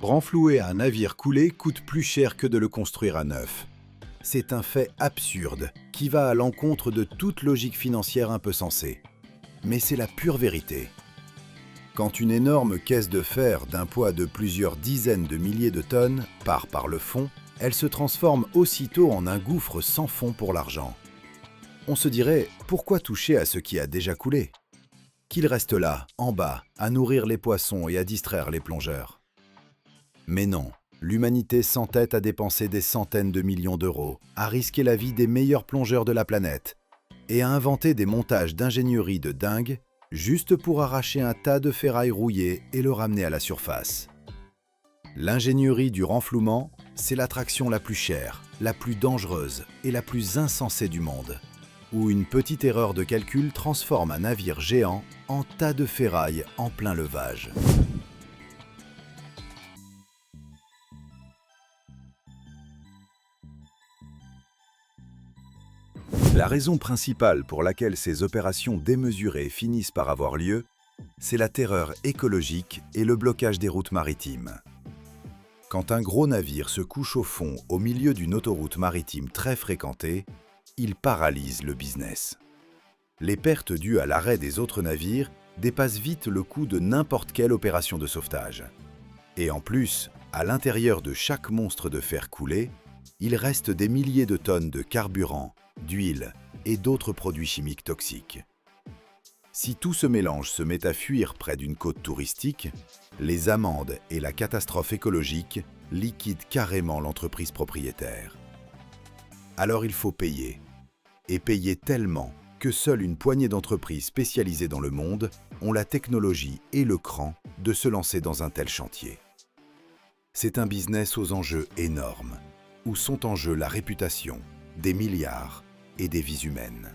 Renflouer un navire coulé coûte plus cher que de le construire à neuf. C'est un fait absurde qui va à l'encontre de toute logique financière un peu sensée. Mais c'est la pure vérité. Quand une énorme caisse de fer d'un poids de plusieurs dizaines de milliers de tonnes part par le fond, elle se transforme aussitôt en un gouffre sans fond pour l'argent. On se dirait, pourquoi toucher à ce qui a déjà coulé? Qu'il reste là, en bas, à nourrir les poissons et à distraire les plongeurs. Mais non, l'humanité s'entête à dépenser des centaines de millions d'euros, à risquer la vie des meilleurs plongeurs de la planète et à inventer des montages d'ingénierie de dingue juste pour arracher un tas de ferraille rouillée et le ramener à la surface. L'ingénierie du renflouement, c'est l'attraction la plus chère, la plus dangereuse et la plus insensée du monde, où une petite erreur de calcul transforme un navire géant en tas de ferraille en plein levage. La raison principale pour laquelle ces opérations démesurées finissent par avoir lieu, c'est la terreur écologique et le blocage des routes maritimes. Quand un gros navire se couche au fond au milieu d'une autoroute maritime très fréquentée, il paralyse le business. Les pertes dues à l'arrêt des autres navires dépassent vite le coût de n'importe quelle opération de sauvetage. Et en plus, à l'intérieur de chaque monstre de fer coulé, il reste des milliers de tonnes de carburant, d'huile et d'autres produits chimiques toxiques. Si tout ce mélange se met à fuir près d'une côte touristique, les amendes et la catastrophe écologique liquident carrément l'entreprise propriétaire. Alors il faut payer. Et payer tellement que seule une poignée d'entreprises spécialisées dans le monde ont la technologie et le cran de se lancer dans un tel chantier. C'est un business aux enjeux énormes, où sont en jeu la réputation, des milliards et des vies humaines.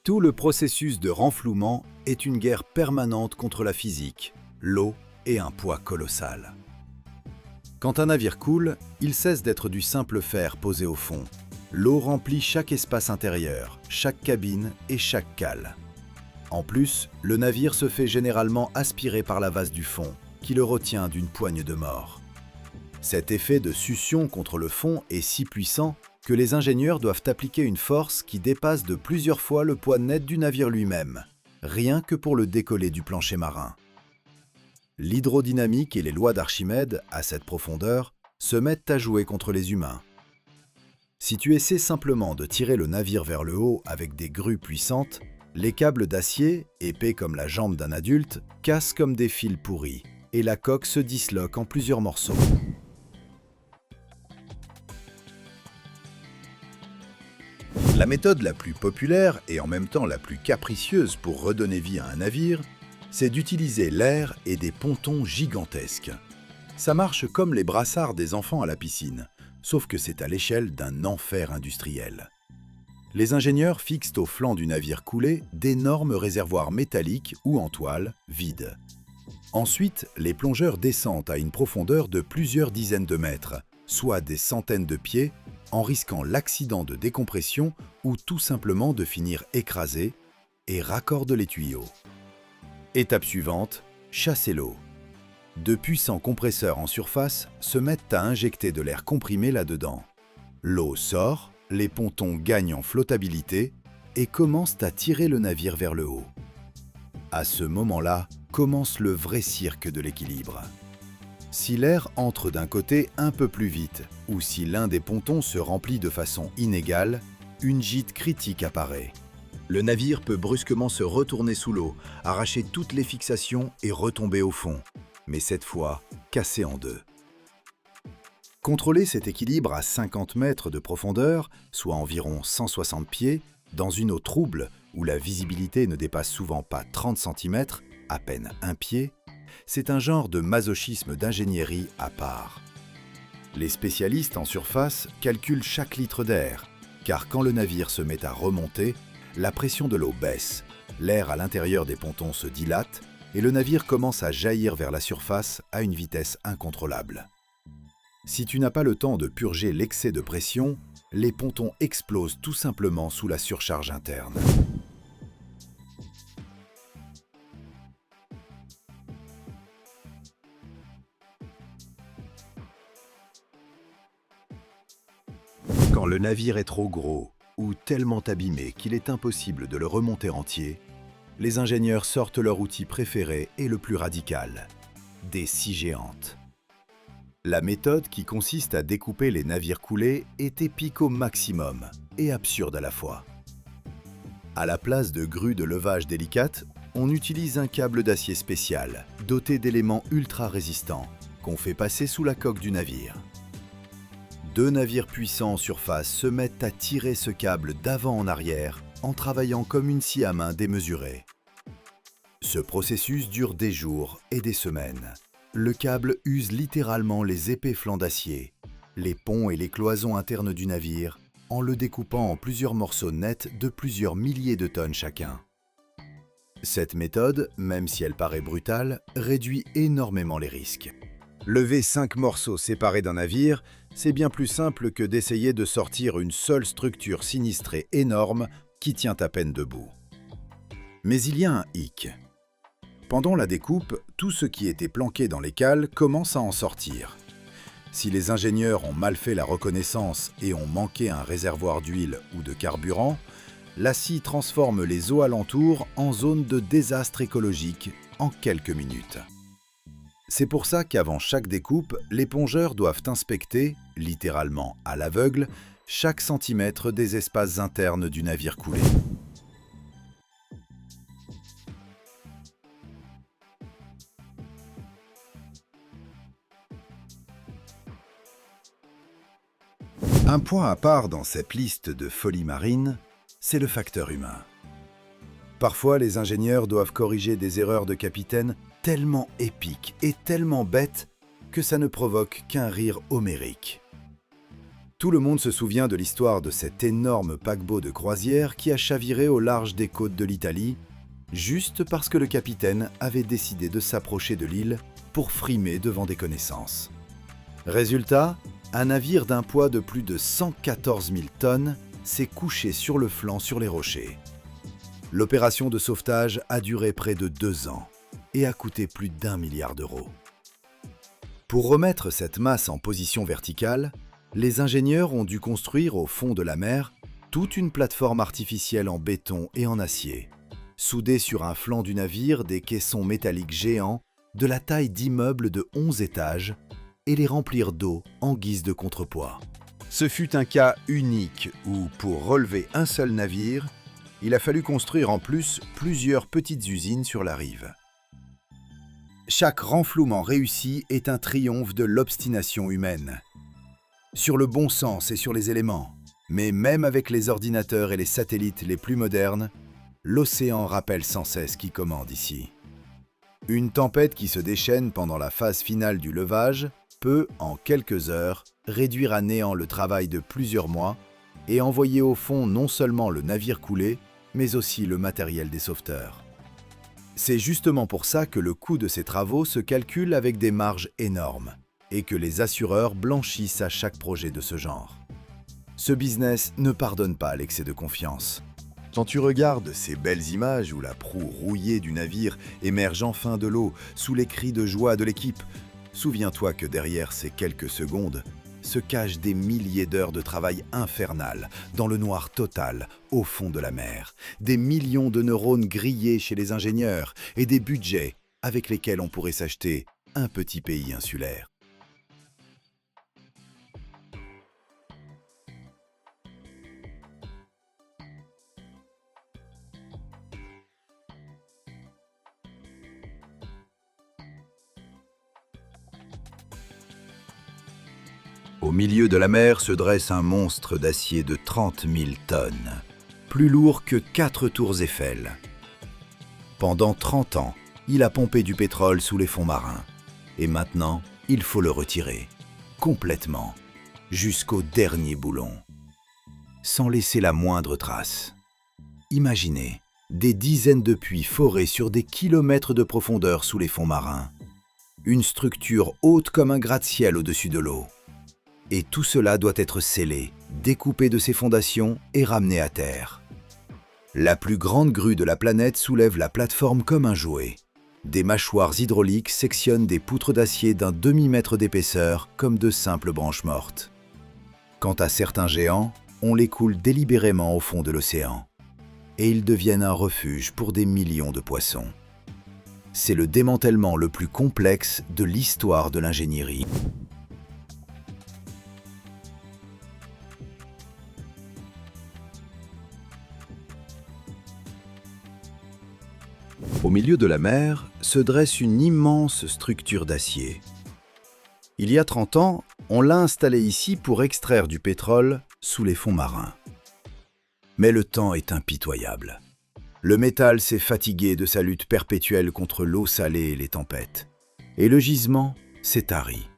Tout le processus de renflouement est une guerre permanente contre la physique, l'eau et un poids colossal. Quand un navire coule, il cesse d'être du simple fer posé au fond. L'eau remplit chaque espace intérieur, chaque cabine et chaque cale. En plus, le navire se fait généralement aspirer par la vase du fond, qui le retient d'une poigne de mort. Cet effet de succion contre le fond est si puissant que les ingénieurs doivent appliquer une force qui dépasse de plusieurs fois le poids net du navire lui-même, rien que pour le décoller du plancher marin. L'hydrodynamique et les lois d'Archimède, à cette profondeur, se mettent à jouer contre les humains. Si tu essaies simplement de tirer le navire vers le haut avec des grues puissantes, les câbles d'acier, épais comme la jambe d'un adulte, cassent comme des fils pourris, et la coque se disloque en plusieurs morceaux. La méthode la plus populaire et en même temps la plus capricieuse pour redonner vie à un navire, c'est d'utiliser l'air et des pontons gigantesques. Ça marche comme les brassards des enfants à la piscine, sauf que c'est à l'échelle d'un enfer industriel. Les ingénieurs fixent au flanc du navire coulé d'énormes réservoirs métalliques ou en toile, vides. Ensuite, les plongeurs descendent à une profondeur de plusieurs dizaines de mètres, soit des centaines de pieds, en risquant l'accident de décompression ou tout simplement de finir écrasés, et raccordent les tuyaux. Étape suivante, chasser l'eau. De puissants compresseurs en surface se mettent à injecter de l'air comprimé là-dedans. L'eau sort, les pontons gagnent en flottabilité et commencent à tirer le navire vers le haut. À ce moment-là, commence le vrai cirque de l'équilibre. Si l'air entre d'un côté un peu plus vite, ou si l'un des pontons se remplit de façon inégale, une gîte critique apparaît. Le navire peut brusquement se retourner sous l'eau, arracher toutes les fixations et retomber au fond, mais cette fois, cassé en deux. Contrôler cet équilibre à 50 mètres de profondeur, soit environ 160 pieds, dans une eau trouble où la visibilité ne dépasse souvent pas 30 cm, à peine un pied, c'est un genre de masochisme d'ingénierie à part. Les spécialistes en surface calculent chaque litre d'air, car quand le navire se met à remonter, la pression de l'eau baisse, l'air à l'intérieur des pontons se dilate et le navire commence à jaillir vers la surface à une vitesse incontrôlable. Si tu n'as pas le temps de purger l'excès de pression, les pontons explosent tout simplement sous la surcharge interne. Quand le navire est trop gros ou tellement abîmé qu'il est impossible de le remonter entier, les ingénieurs sortent leur outil préféré et le plus radical, des scies géantes. La méthode qui consiste à découper les navires coulés est épique au maximum et absurde à la fois. À la place de grues de levage délicates, on utilise un câble d'acier spécial, doté d'éléments ultra résistants, qu'on fait passer sous la coque du navire. Deux navires puissants en surface se mettent à tirer ce câble d'avant en arrière en travaillant comme une scie à main démesurée. Ce processus dure des jours et des semaines. Le câble use littéralement les épais flancs d'acier, les ponts et les cloisons internes du navire, en le découpant en plusieurs morceaux nets de plusieurs milliers de tonnes chacun. Cette méthode, même si elle paraît brutale, réduit énormément les risques. Lever 5 morceaux séparés d'un navire, c'est bien plus simple que d'essayer de sortir une seule structure sinistrée énorme qui tient à peine debout. Mais il y a un hic. Pendant la découpe, tout ce qui était planqué dans les cales commence à en sortir. Si les ingénieurs ont mal fait la reconnaissance et ont manqué un réservoir d'huile ou de carburant, la scie transforme les eaux alentours en zone de désastre écologique en quelques minutes. C'est pour ça qu'avant chaque découpe, les plongeurs doivent inspecter, littéralement à l'aveugle, chaque centimètre des espaces internes du navire coulé. Un point à part dans cette liste de folies marines, c'est le facteur humain. Parfois, les ingénieurs doivent corriger des erreurs de capitaine tellement épiques et tellement bêtes que ça ne provoque qu'un rire homérique. Tout le monde se souvient de l'histoire de cet énorme paquebot de croisière qui a chaviré au large des côtes de l'Italie, juste parce que le capitaine avait décidé de s'approcher de l'île pour frimer devant des connaissances. Résultat, un navire d'un poids de plus de 114 000 tonnes s'est couché sur le flanc sur les rochers. L'opération de sauvetage a duré près de 2 ans et a coûté plus d'1 milliard d'euros. Pour remettre cette masse en position verticale, les ingénieurs ont dû construire au fond de la mer toute une plateforme artificielle en béton et en acier, souder sur un flanc du navire des caissons métalliques géants de la taille d'immeubles de 11 étages et les remplir d'eau en guise de contrepoids. Ce fut un cas unique où, pour relever un seul navire, il a fallu construire en plus plusieurs petites usines sur la rive. Chaque renflouement réussi est un triomphe de l'obstination humaine. Sur le bon sens et sur les éléments, mais même avec les ordinateurs et les satellites les plus modernes, l'océan rappelle sans cesse qui commande ici. Une tempête qui se déchaîne pendant la phase finale du levage peut, en quelques heures, réduire à néant le travail de plusieurs mois et envoyer au fond non seulement le navire coulé, mais aussi le matériel des sauveteurs. C'est justement pour ça que le coût de ces travaux se calcule avec des marges énormes et que les assureurs blanchissent à chaque projet de ce genre. Ce business ne pardonne pas l'excès de confiance. Quand tu regardes ces belles images où la proue rouillée du navire émerge enfin de l'eau sous les cris de joie de l'équipe, souviens-toi que derrière ces quelques secondes se cachent des milliers d'heures de travail infernal, dans le noir total, au fond de la mer, des millions de neurones grillés chez les ingénieurs et des budgets avec lesquels on pourrait s'acheter un petit pays insulaire. Au milieu de la mer se dresse un monstre d'acier de 30 000 tonnes, plus lourd que 4 tours Eiffel. Pendant 30 ans, il a pompé du pétrole sous les fonds marins. Et maintenant, il faut le retirer, complètement, jusqu'au dernier boulon, sans laisser la moindre trace. Imaginez des dizaines de puits forés sur des kilomètres de profondeur sous les fonds marins. Une structure haute comme un gratte-ciel au-dessus de l'eau. Et tout cela doit être scellé, découpé de ses fondations et ramené à terre. La plus grande grue de la planète soulève la plateforme comme un jouet. Des mâchoires hydrauliques sectionnent des poutres d'acier d'un demi-mètre d'épaisseur comme de simples branches mortes. Quant à certains géants, on les coule délibérément au fond de l'océan. Et ils deviennent un refuge pour des millions de poissons. C'est le démantèlement le plus complexe de l'histoire de l'ingénierie. Au milieu de la mer se dresse une immense structure d'acier. Il y a 30 ans, on l'a installée ici pour extraire du pétrole sous les fonds marins. Mais le temps est impitoyable. Le métal s'est fatigué de sa lutte perpétuelle contre l'eau salée et les tempêtes. Et le gisement s'est tari.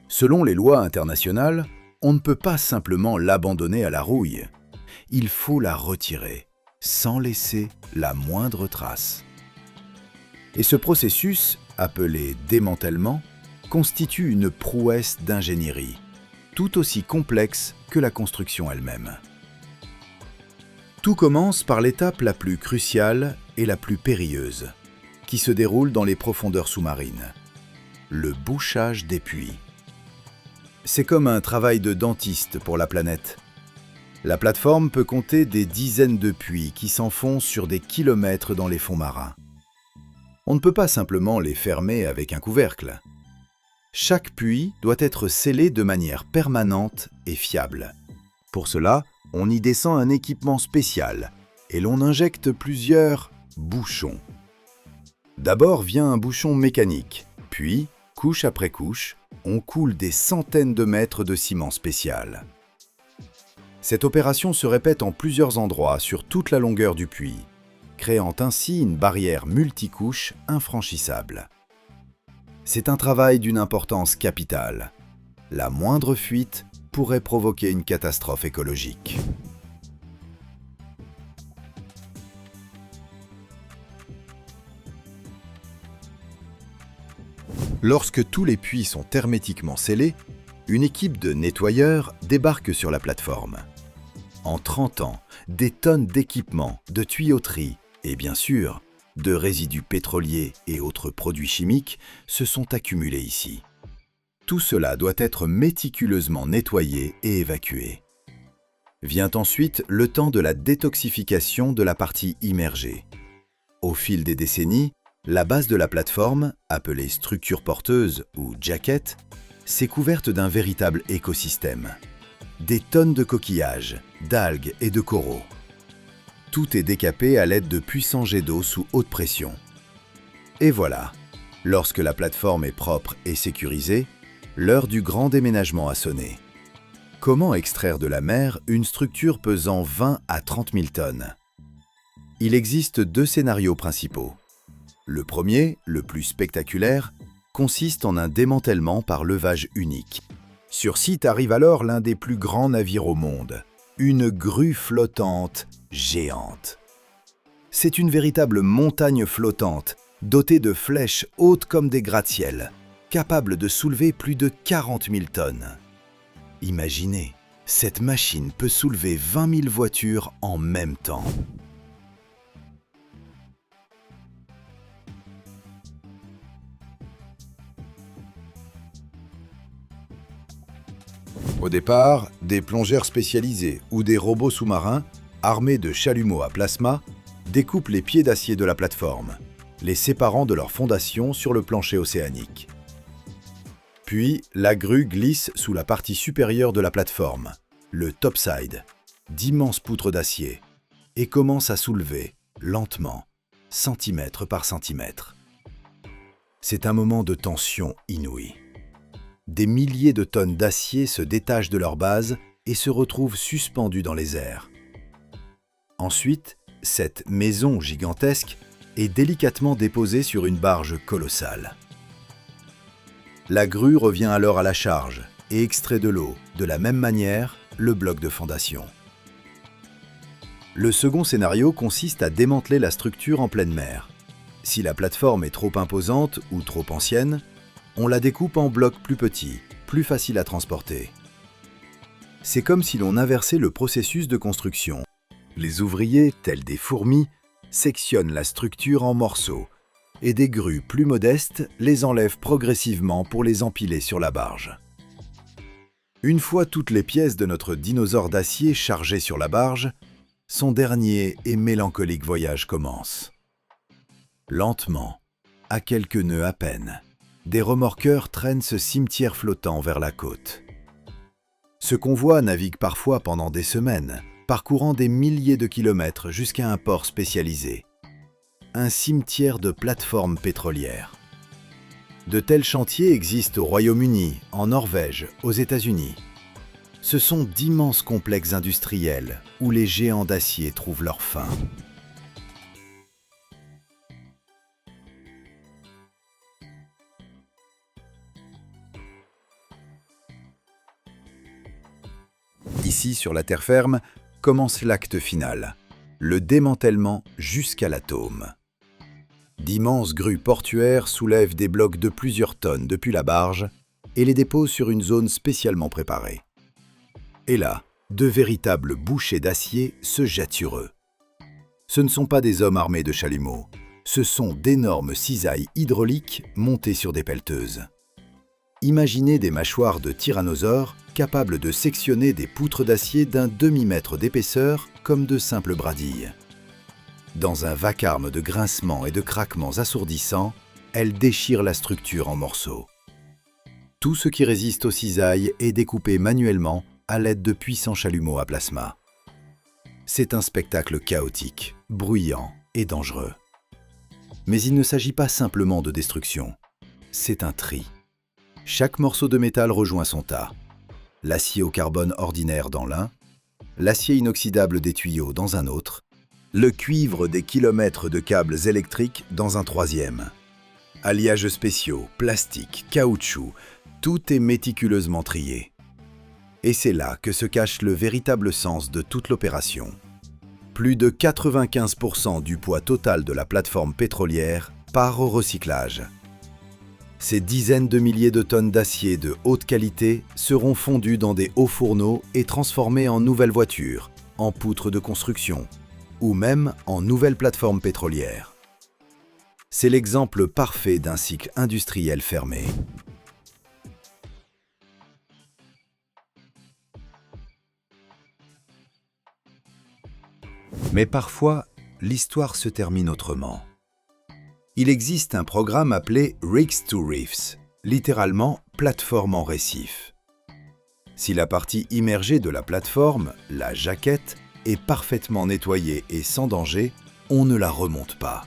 Selon les lois internationales, on ne peut pas simplement l'abandonner à la rouille. Il faut la retirer, sans laisser la moindre trace. Et ce processus, appelé démantèlement, constitue une prouesse d'ingénierie, tout aussi complexe que la construction elle-même. Tout commence par l'étape la plus cruciale et la plus périlleuse, qui se déroule dans les profondeurs sous-marines, le bouchage des puits. C'est comme un travail de dentiste pour la planète. La plateforme peut compter des dizaines de puits qui s'enfoncent sur des kilomètres dans les fonds marins. On ne peut pas simplement les fermer avec un couvercle. Chaque puits doit être scellé de manière permanente et fiable. Pour cela, on y descend un équipement spécial et l'on injecte plusieurs bouchons. D'abord vient un bouchon mécanique, puis, couche après couche, on coule des centaines de mètres de ciment spécial. Cette opération se répète en plusieurs endroits sur toute la longueur du puits, créant ainsi une barrière multicouche infranchissable. C'est un travail d'une importance capitale. La moindre fuite pourrait provoquer une catastrophe écologique. Lorsque tous les puits sont hermétiquement scellés, une équipe de nettoyeurs débarque sur la plateforme. En 30 ans, des tonnes d'équipements, de tuyauterie et bien sûr, de résidus pétroliers et autres produits chimiques se sont accumulés ici. Tout cela doit être méticuleusement nettoyé et évacué. Vient ensuite le temps de la détoxification de la partie immergée. Au fil des décennies, la base de la plateforme, appelée structure porteuse ou jacket, s'est couverte d'un véritable écosystème. Des tonnes de coquillages, d'algues et de coraux. Tout est décapé à l'aide de puissants jets d'eau sous haute pression. Et voilà, lorsque la plateforme est propre et sécurisée, l'heure du grand déménagement a sonné. Comment extraire de la mer une structure pesant 20 à 30 000 tonnes? Il existe deux scénarios principaux. Le premier, le plus spectaculaire, consiste en un démantèlement par levage unique. Sur site arrive alors l'un des plus grands navires au monde, une grue flottante géante. C'est une véritable montagne flottante, dotée de flèches hautes comme des gratte-ciel, capable de soulever plus de 40 000 tonnes. Imaginez, cette machine peut soulever 20 000 voitures en même temps. Au départ, des plongeurs spécialisés ou des robots sous-marins, armés de chalumeaux à plasma, découpent les pieds d'acier de la plateforme, les séparant de leur fondation sur le plancher océanique. Puis, la grue glisse sous la partie supérieure de la plateforme, le topside, d'immenses poutres d'acier, et commence à soulever, lentement, centimètre par centimètre. C'est un moment de tension inouïe. Des milliers de tonnes d'acier se détachent de leur base et se retrouvent suspendues dans les airs. Ensuite, cette maison gigantesque est délicatement déposée sur une barge colossale. La grue revient alors à la charge et extrait de l'eau, de la même manière, le bloc de fondation. Le second scénario consiste à démanteler la structure en pleine mer. Si la plateforme est trop imposante ou trop ancienne, on la découpe en blocs plus petits, plus faciles à transporter. C'est comme si l'on inversait le processus de construction. Les ouvriers, tels des fourmis, sectionnent la structure en morceaux et des grues plus modestes les enlèvent progressivement pour les empiler sur la barge. Une fois toutes les pièces de notre dinosaure d'acier chargées sur la barge, son dernier et mélancolique voyage commence. Lentement, à quelques nœuds à peine, des remorqueurs traînent ce cimetière flottant vers la côte. Ce convoi navigue parfois pendant des semaines, parcourant des milliers de kilomètres jusqu'à un port spécialisé. Un cimetière de plateformes pétrolières. De tels chantiers existent au Royaume-Uni, en Norvège, aux États-Unis. Ce sont d'immenses complexes industriels où les géants d'acier trouvent leur fin. Ici, sur la terre ferme, commence l'acte final, le démantèlement jusqu'à l'atome. D'immenses grues portuaires soulèvent des blocs de plusieurs tonnes depuis la barge et les déposent sur une zone spécialement préparée. Et là, de véritables bouchers d'acier se jettent sur eux. Ce ne sont pas des hommes armés de chalumeaux, ce sont d'énormes cisailles hydrauliques montées sur des pelleteuses. Imaginez des mâchoires de tyrannosaures capables de sectionner des poutres d'acier d'un demi-mètre d'épaisseur comme de simples bradilles. Dans un vacarme de grincements et de craquements assourdissants, elles déchirent la structure en morceaux. Tout ce qui résiste aux cisailles est découpé manuellement à l'aide de puissants chalumeaux à plasma. C'est un spectacle chaotique, bruyant et dangereux. Mais il ne s'agit pas simplement de destruction, c'est un tri. Chaque morceau de métal rejoint son tas. L'acier au carbone ordinaire dans l'un, l'acier inoxydable des tuyaux dans un autre, le cuivre des kilomètres de câbles électriques dans un troisième. Alliages spéciaux, plastique, caoutchouc, tout est méticuleusement trié. Et c'est là que se cache le véritable sens de toute l'opération. Plus de 95% du poids total de la plateforme pétrolière part au recyclage. Ces dizaines de milliers de tonnes d'acier de haute qualité seront fondues dans des hauts fourneaux et transformées en nouvelles voitures, en poutres de construction, ou même en nouvelles plateformes pétrolières. C'est l'exemple parfait d'un cycle industriel fermé. Mais parfois, l'histoire se termine autrement. Il existe un programme appelé Rigs to Reefs, littéralement plateforme en récif. Si la partie immergée de la plateforme, la jaquette, est parfaitement nettoyée et sans danger, on ne la remonte pas.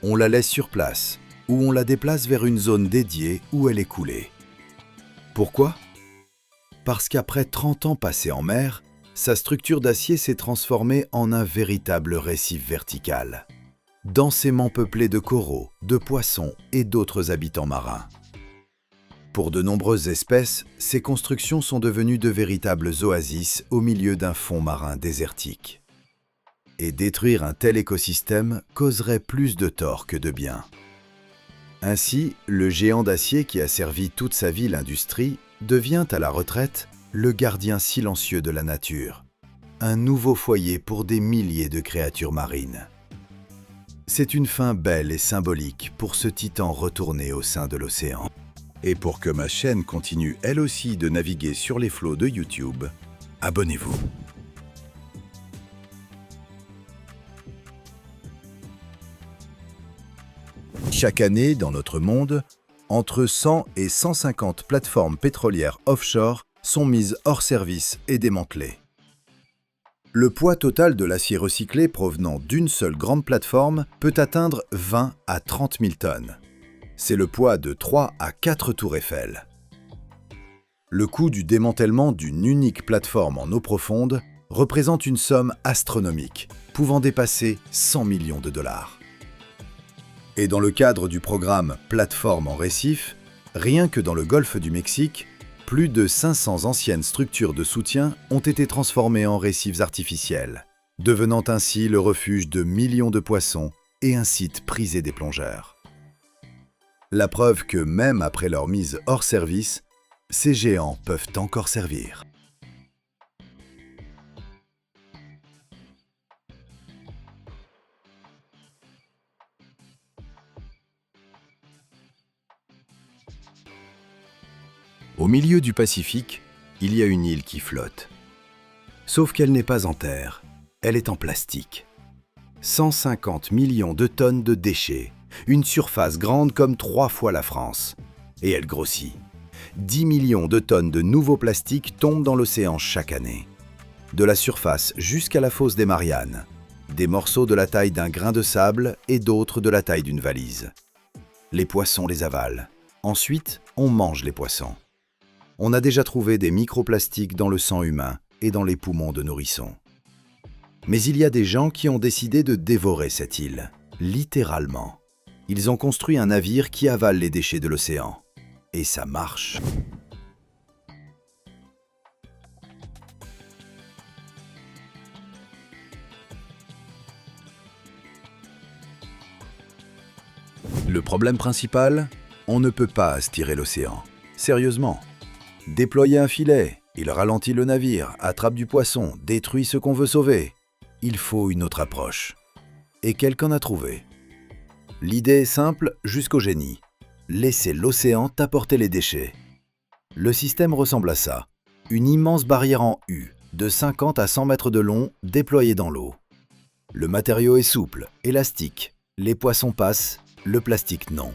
On la laisse sur place ou on la déplace vers une zone dédiée où elle est coulée. Pourquoi ? Parce qu'après 30 ans passés en mer, sa structure d'acier s'est transformée en un véritable récif vertical, densément peuplé de coraux, de poissons et d'autres habitants marins. Pour de nombreuses espèces, ces constructions sont devenues de véritables oasis au milieu d'un fond marin désertique. Et détruire un tel écosystème causerait plus de tort que de bien. Ainsi, le géant d'acier qui a servi toute sa vie l'industrie devient à la retraite le gardien silencieux de la nature, un nouveau foyer pour des milliers de créatures marines. C'est une fin belle et symbolique pour ce titan retourné au sein de l'océan. Et pour que ma chaîne continue elle aussi de naviguer sur les flots de YouTube, abonnez-vous. Chaque année, dans notre monde, entre 100 et 150 plateformes pétrolières offshore sont mises hors service et démantelées. Le poids total de l'acier recyclé provenant d'une seule grande plateforme peut atteindre 20 à 30 000 tonnes. C'est le poids de 3 à 4 tours Eiffel. Le coût du démantèlement d'une unique plateforme en eau profonde représente une somme astronomique, pouvant dépasser 100 millions de dollars. Et dans le cadre du programme Plateforme en récif, rien que dans le golfe du Mexique, plus de 500 anciennes structures de soutien ont été transformées en récifs artificiels, devenant ainsi le refuge de millions de poissons et un site prisé des plongeurs. La preuve que même après leur mise hors service, ces géants peuvent encore servir. Au milieu du Pacifique, il y a une île qui flotte. Sauf qu'elle n'est pas en terre, elle est en plastique. 150 millions de tonnes de déchets, une surface grande comme 3 fois la France. Et elle grossit. 10 millions de tonnes de nouveaux plastiques tombent dans l'océan chaque année. De la surface jusqu'à la fosse des Mariannes. Des morceaux de la taille d'un grain de sable et d'autres de la taille d'une valise. Les poissons les avalent. Ensuite, on mange les poissons. On a déjà trouvé des microplastiques dans le sang humain et dans les poumons de nourrissons. Mais il y a des gens qui ont décidé de dévorer cette île, littéralement. Ils ont construit un navire qui avale les déchets de l'océan. Et ça marche. Le problème principal, on ne peut pas aspirer l'océan. Sérieusement. Déployer un filet, il ralentit le navire, attrape du poisson, détruit ce qu'on veut sauver. Il faut une autre approche. Et quelqu'un a trouvé. L'idée est simple jusqu'au génie. Laisser l'océan t'apporter les déchets. Le système ressemble à ça. Une immense barrière en U, de 50 à 100 mètres de long, déployée dans l'eau. Le matériau est souple, élastique. Les poissons passent, le plastique non.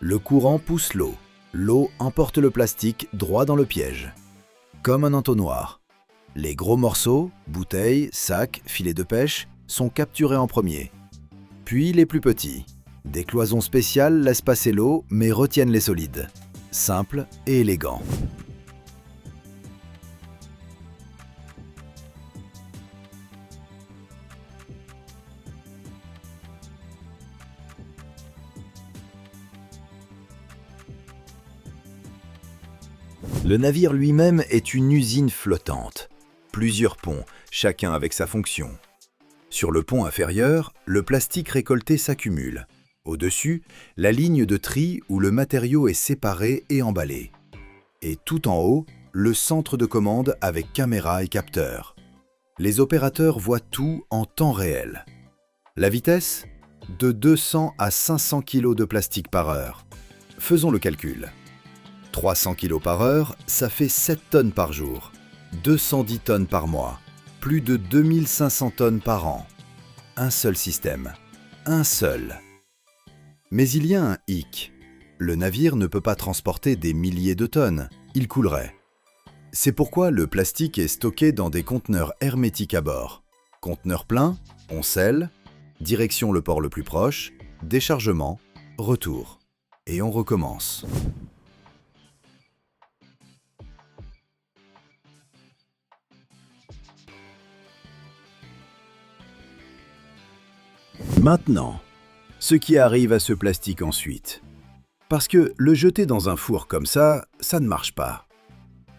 Le courant pousse l'eau. L'eau emporte le plastique droit dans le piège. Comme un entonnoir. Les gros morceaux, bouteilles, sacs, filets de pêche, sont capturés en premier. Puis les plus petits. Des cloisons spéciales laissent passer l'eau mais retiennent les solides. Simple et élégant. Le navire lui-même est une usine flottante. Plusieurs ponts, chacun avec sa fonction. Sur le pont inférieur, le plastique récolté s'accumule. Au-dessus, la ligne de tri où le matériau est séparé et emballé. Et tout en haut, le centre de commande avec caméra et capteur. Les opérateurs voient tout en temps réel. La vitesse ? De 200 à 500 kg de plastique par heure. Faisons le calcul. 300 kg par heure, ça fait 7 tonnes par jour. 210 tonnes par mois. Plus de 2500 tonnes par an. Un seul système. Un seul. Mais il y a un hic. Le navire ne peut pas transporter des milliers de tonnes. Il coulerait. C'est pourquoi le plastique est stocké dans des conteneurs hermétiques à bord. Conteneur plein, on scelle, direction le port le plus proche, déchargement, retour. Et on recommence. Maintenant, ce qui arrive à ce plastique ensuite. Parce que le jeter dans un four comme ça ne marche pas.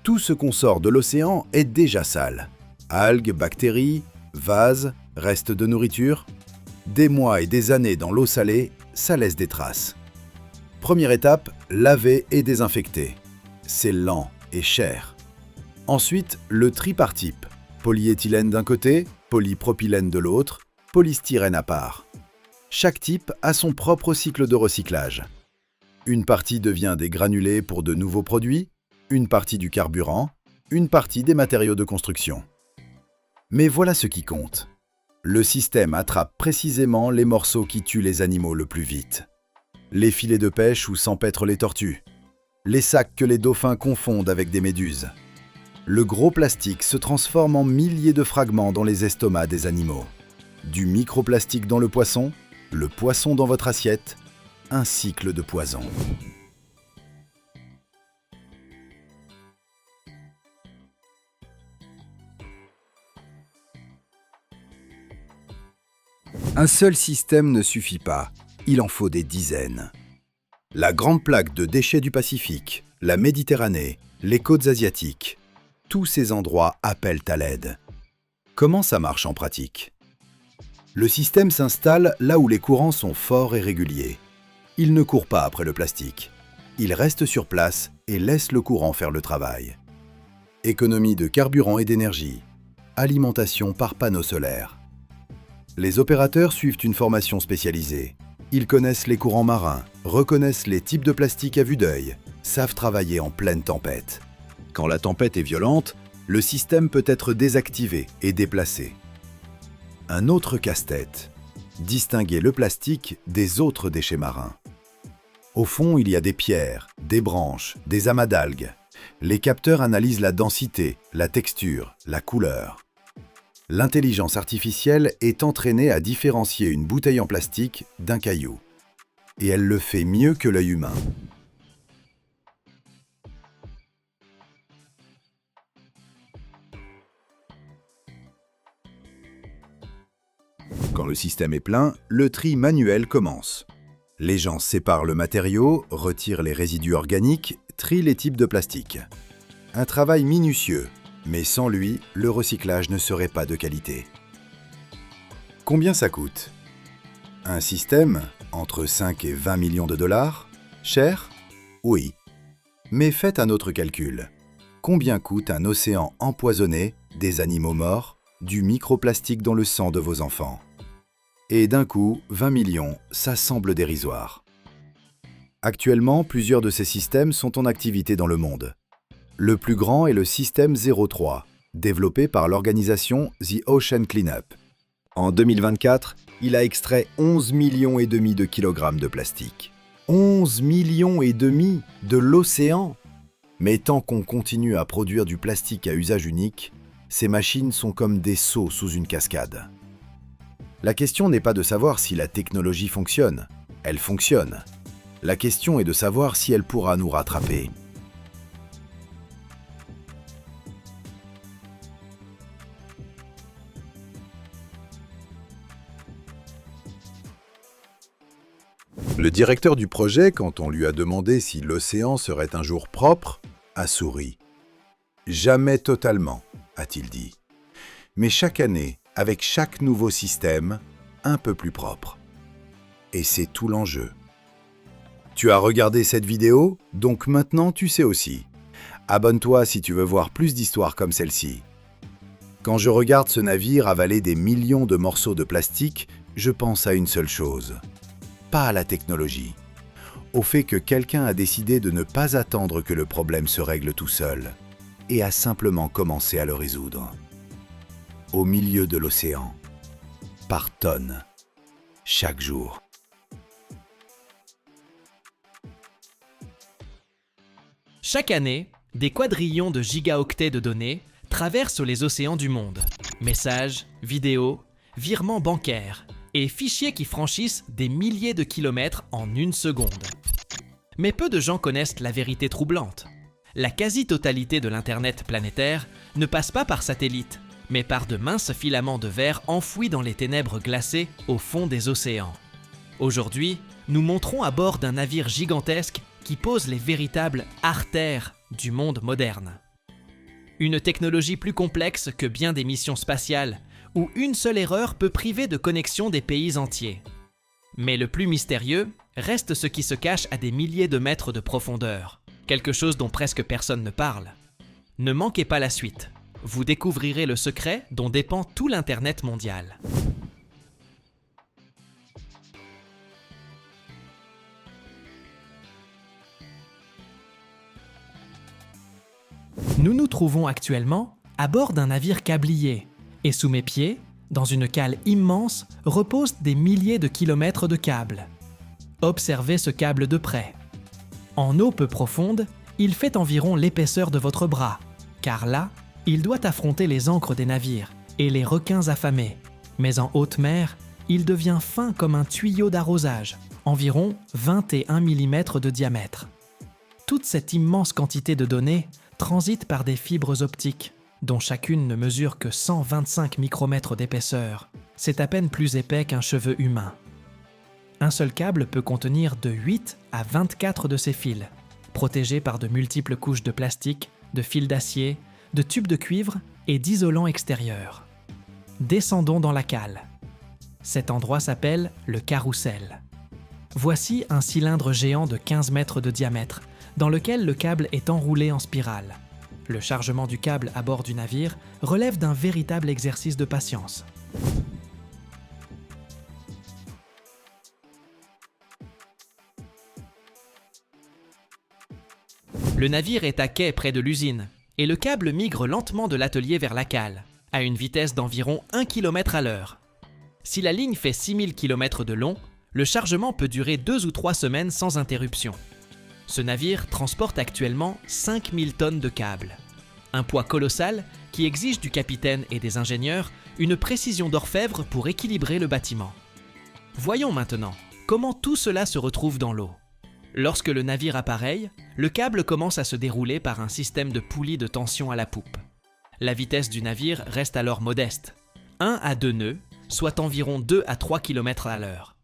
Tout ce qu'on sort de l'océan est déjà sale. Algues, bactéries, vases, restes de nourriture. Des mois et des années dans l'eau salée, ça laisse des traces. Première étape, laver et désinfecter. C'est lent et cher. Ensuite, le tri par type. Polyéthylène d'un côté, polypropylène de l'autre, polystyrène à part. Chaque type a son propre cycle de recyclage. Une partie devient des granulés pour de nouveaux produits, une partie du carburant, une partie des matériaux de construction. Mais voilà ce qui compte. Le système attrape précisément les morceaux qui tuent les animaux le plus vite. Les filets de pêche où s'empêtrent les tortues. Les sacs que les dauphins confondent avec des méduses. Le gros plastique se transforme en milliers de fragments dans les estomacs des animaux. Du microplastique dans le poisson dans votre assiette, un cycle de poison. Un seul système ne suffit pas, il en faut des dizaines. La grande plaque de déchets du Pacifique, la Méditerranée, les côtes asiatiques, tous ces endroits appellent à l'aide. Comment ça marche en pratique ? Le système s'installe là où les courants sont forts et réguliers. Il ne court pas après le plastique. Il reste sur place et laisse le courant faire le travail. Économie de carburant et d'énergie. Alimentation par panneaux solaires. Les opérateurs suivent une formation spécialisée. Ils connaissent les courants marins, reconnaissent les types de plastique à vue d'œil, savent travailler en pleine tempête. Quand la tempête est violente, le système peut être désactivé et déplacé. Un autre casse-tête, distinguer le plastique des autres déchets marins. Au fond, il y a des pierres, des branches, des amas d'algues. Les capteurs analysent la densité, la texture, la couleur. L'intelligence artificielle est entraînée à différencier une bouteille en plastique d'un caillou. Et elle le fait mieux que l'œil humain. Quand le système est plein, le tri manuel commence. Les gens séparent le matériau, retirent les résidus organiques, trient les types de plastique. Un travail minutieux, mais sans lui, le recyclage ne serait pas de qualité. Combien ça coûte? Un système, entre 5 et 20 millions de dollars? Cher? Oui. Mais faites un autre calcul. Combien coûte un océan empoisonné, des animaux morts, du microplastique dans le sang de vos enfants? Et d'un coup, 20 millions, ça semble dérisoire. Actuellement, plusieurs de ces systèmes sont en activité dans le monde. Le plus grand est le système 03, développé par l'organisation The Ocean Cleanup. En 2024, il a extrait 11,5 millions de kilogrammes de plastique. 11,5 millions de l'océan! Mais tant qu'on continue à produire du plastique à usage unique, ces machines sont comme des seaux sous une cascade. La question n'est pas de savoir si la technologie fonctionne. Elle fonctionne. La question est de savoir si elle pourra nous rattraper. Le directeur du projet, quand on lui a demandé si l'océan serait un jour propre, a souri. « Jamais totalement », a-t-il dit. Mais chaque année, avec chaque nouveau système, un peu plus propre. Et c'est tout l'enjeu. Tu as regardé cette vidéo, donc maintenant tu sais aussi. Abonne-toi si tu veux voir plus d'histoires comme celle-ci. Quand je regarde ce navire avaler des millions de morceaux de plastique, je pense à une seule chose. Pas à la technologie. Au fait que quelqu'un a décidé de ne pas attendre que le problème se règle tout seul et a simplement commencé à le résoudre. Au milieu de l'océan, par tonnes, chaque jour. Chaque année, des quadrillions de gigaoctets de données traversent les océans du monde. Messages, vidéos, virements bancaires et fichiers qui franchissent des milliers de kilomètres en une seconde. Mais peu de gens connaissent la vérité troublante. La quasi-totalité de l'Internet planétaire ne passe pas par satellite, mais par de minces filaments de verre enfouis dans les ténèbres glacées au fond des océans. Aujourd'hui, nous montrons à bord d'un navire gigantesque qui pose les véritables artères du monde moderne. Une technologie plus complexe que bien des missions spatiales, où une seule erreur peut priver de connexion des pays entiers. Mais le plus mystérieux reste ce qui se cache à des milliers de mètres de profondeur, quelque chose dont presque personne ne parle. Ne manquez pas la suite. Vous découvrirez le secret dont dépend tout l'Internet mondial. Nous nous trouvons actuellement à bord d'un navire câblier, et sous mes pieds, dans une cale immense, reposent des milliers de kilomètres de câbles. Observez ce câble de près. En eau peu profonde, il fait environ l'épaisseur de votre bras, car là, il doit affronter les ancres des navires et les requins affamés. Mais en haute mer, il devient fin comme un tuyau d'arrosage, environ 21 mm de diamètre. Toute cette immense quantité de données transite par des fibres optiques, dont chacune ne mesure que 125 micromètres d'épaisseur. C'est à peine plus épais qu'un cheveu humain. Un seul câble peut contenir de 8 à 24 de ces fils, protégés par de multiples couches de plastique, de fils d'acier, de tubes de cuivre et d'isolants extérieurs. Descendons dans la cale. Cet endroit s'appelle le carrousel. Voici un cylindre géant de 15 mètres de diamètre, dans lequel le câble est enroulé en spirale. Le chargement du câble à bord du navire relève d'un véritable exercice de patience. Le navire est à quai près de l'usine, et le câble migre lentement de l'atelier vers la cale, à une vitesse d'environ 1 km à l'heure. Si la ligne fait 6000 km de long, le chargement peut durer 2 ou 3 semaines sans interruption. Ce navire transporte actuellement 5000 tonnes de câbles. Un poids colossal qui exige du capitaine et des ingénieurs une précision d'orfèvre pour équilibrer le bâtiment. Voyons maintenant comment tout cela se retrouve dans l'eau. Lorsque le navire appareille, le câble commence à se dérouler par un système de poulies de tension à la poupe. La vitesse du navire reste alors modeste, 1 à 2 nœuds, soit environ 2 à 3 km à l'heure.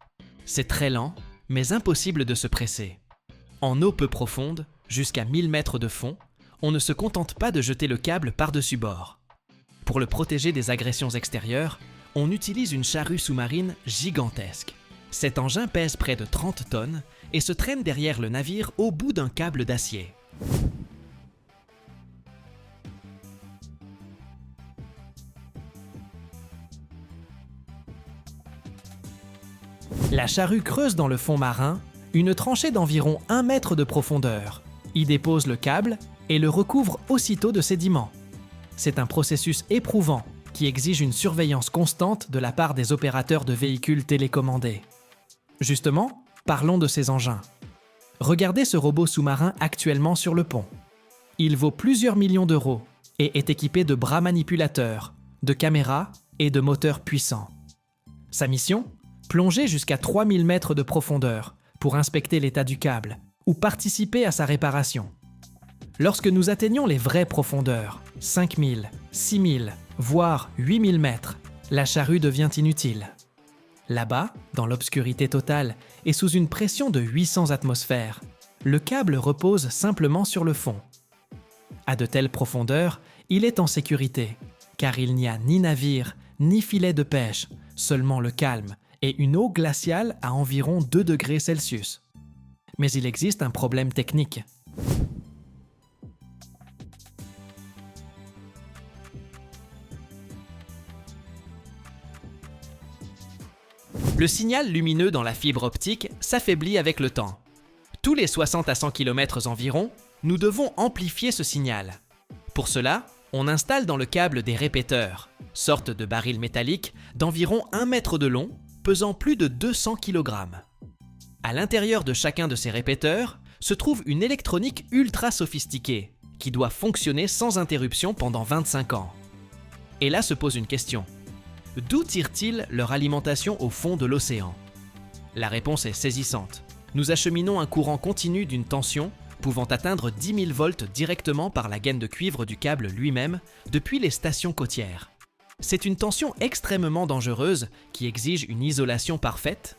C'est très lent, mais impossible de se presser. En eau peu profonde, jusqu'à 1000 mètres de fond, on ne se contente pas de jeter le câble par-dessus bord. Pour le protéger des agressions extérieures, on utilise une charrue sous-marine gigantesque. Cet engin pèse près de 30 tonnes et se traîne derrière le navire au bout d'un câble d'acier. La charrue creuse dans le fond marin une tranchée d'environ 1 mètre de profondeur, y dépose le câble et le recouvre aussitôt de sédiments. C'est un processus éprouvant qui exige une surveillance constante de la part des opérateurs de véhicules télécommandés. Justement, parlons de ces engins. Regardez ce robot sous-marin actuellement sur le pont. Il vaut plusieurs millions d'euros et est équipé de bras manipulateurs, de caméras et de moteurs puissants. Sa mission ? Plonger jusqu'à 3000 mètres de profondeur pour inspecter l'état du câble ou participer à sa réparation. Lorsque nous atteignons les vraies profondeurs, 5000, 6000, voire 8000 mètres, la charrue devient inutile. Là-bas, dans l'obscurité totale et sous une pression de 800 atmosphères, le câble repose simplement sur le fond. À de telles profondeurs, il est en sécurité, car il n'y a ni navire, ni filet de pêche, seulement le calme et une eau glaciale à environ 2 degrés Celsius. Mais il existe un problème technique. Le signal lumineux dans la fibre optique s'affaiblit avec le temps. Tous les 60 à 100 km environ, nous devons amplifier ce signal. Pour cela, on installe dans le câble des répéteurs, sorte de barils métalliques d'environ 1 mètre de long, pesant plus de 200 kg. À l'intérieur de chacun de ces répéteurs se trouve une électronique ultra sophistiquée qui doit fonctionner sans interruption pendant 25 ans. Et là se pose une question. D'où tirent-ils leur alimentation au fond de l'océan ? La réponse est saisissante. Nous acheminons un courant continu d'une tension pouvant atteindre 10 000 volts directement par la gaine de cuivre du câble lui-même depuis les stations côtières. C'est une tension extrêmement dangereuse qui exige une isolation parfaite.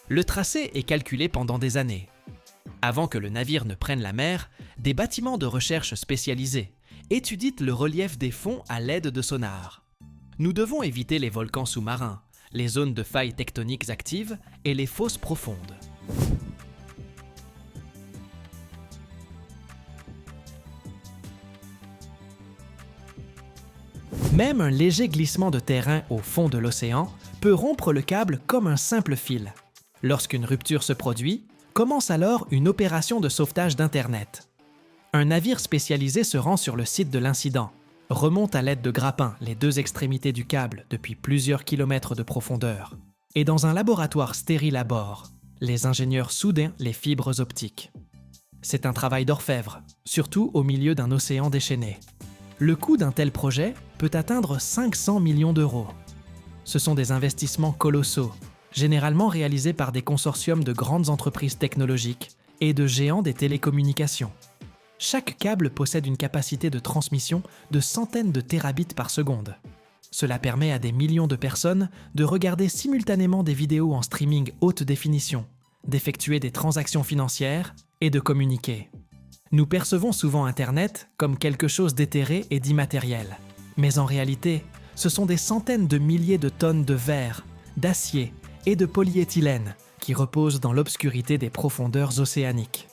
Le tracé est calculé pendant des années. Avant que le navire ne prenne la mer, des bâtiments de recherche spécialisés étudient le relief des fonds à l'aide de sonars. Nous devons éviter les volcans sous-marins, les zones de failles tectoniques actives et les fosses profondes. Même un léger glissement de terrain au fond de l'océan peut rompre le câble comme un simple fil. Lorsqu'une rupture se produit, commence alors une opération de sauvetage d'Internet. Un navire spécialisé se rend sur le site de l'incident, remonte à l'aide de grappins les 2 extrémités du câble depuis plusieurs kilomètres de profondeur, et dans un laboratoire stérile à bord, les ingénieurs soudent les fibres optiques. C'est un travail d'orfèvre, surtout au milieu d'un océan déchaîné. Le coût d'un tel projet peut atteindre 500 millions d'euros. Ce sont des investissements colossaux, généralement réalisés par des consortiums de grandes entreprises technologiques et de géants des télécommunications. Chaque câble possède une capacité de transmission de centaines de terabits par seconde. Cela permet à des millions de personnes de regarder simultanément des vidéos en streaming haute définition, d'effectuer des transactions financières et de communiquer. Nous percevons souvent Internet comme quelque chose d'éthéré et d'immatériel. Mais en réalité, ce sont des centaines de milliers de tonnes de verre, d'acier et de polyéthylène qui reposent dans l'obscurité des profondeurs océaniques.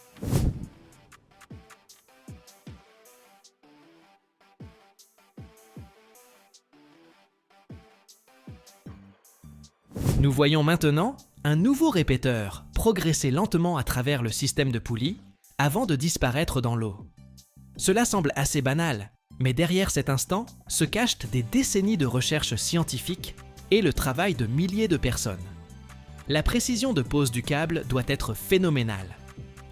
Nous voyons maintenant un nouveau répéteur progresser lentement à travers le système de poulies avant de disparaître dans l'eau. Cela semble assez banal, Mais derrière cet instant se cachent des décennies de recherches scientifiques et le travail de milliers de personnes. La précision de pose du câble doit être phénoménale.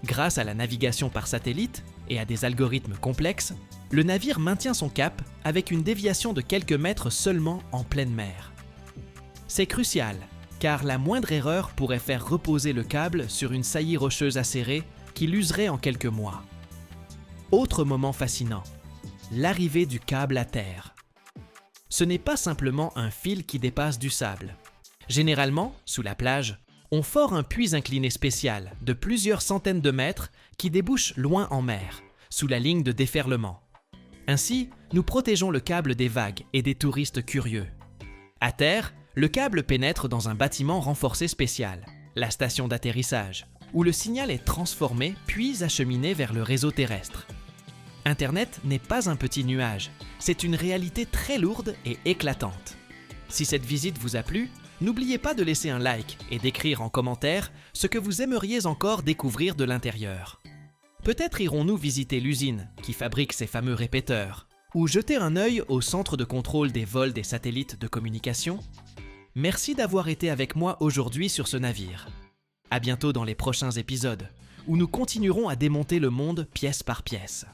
Grâce à la navigation par satellite et à des algorithmes complexes, le navire maintient son cap avec une déviation de quelques mètres seulement en pleine mer. C'est crucial, car la moindre erreur pourrait faire reposer le câble sur une saillie rocheuse acérée qui l'userait en quelques mois. Autre moment fascinant, l'arrivée du câble à terre. Ce n'est pas simplement un fil qui dépasse du sable. Généralement, sous la plage, on fore un puits incliné spécial de plusieurs centaines de mètres qui débouche loin en mer, sous la ligne de déferlement. Ainsi, nous protégeons le câble des vagues et des touristes curieux. À terre, le câble pénètre dans un bâtiment renforcé spécial, la station d'atterrissage, où le signal est transformé puis acheminé vers le réseau terrestre. Internet n'est pas un petit nuage, c'est une réalité très lourde et éclatante. Si cette visite vous a plu, n'oubliez pas de laisser un like et d'écrire en commentaire ce que vous aimeriez encore découvrir de l'intérieur. Peut-être irons-nous visiter l'usine qui fabrique ces fameux répéteurs, ou jeter un œil au centre de contrôle des vols des satellites de communication. Merci d'avoir été avec moi aujourd'hui sur ce navire. À bientôt dans les prochains épisodes, où nous continuerons à démonter le monde pièce par pièce.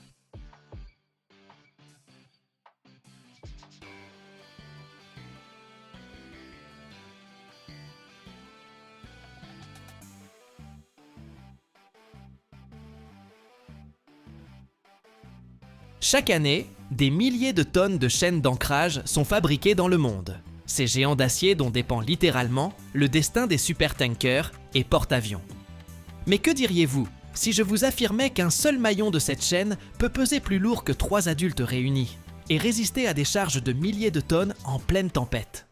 Chaque année, des milliers de tonnes de chaînes d'ancrage sont fabriquées dans le monde. Ces géants d'acier dont dépend littéralement le destin des supertankers et porte-avions. Mais que diriez-vous si je vous affirmais qu'un seul maillon de cette chaîne peut peser plus lourd que 3 adultes réunis et résister à des charges de milliers de tonnes en pleine tempête?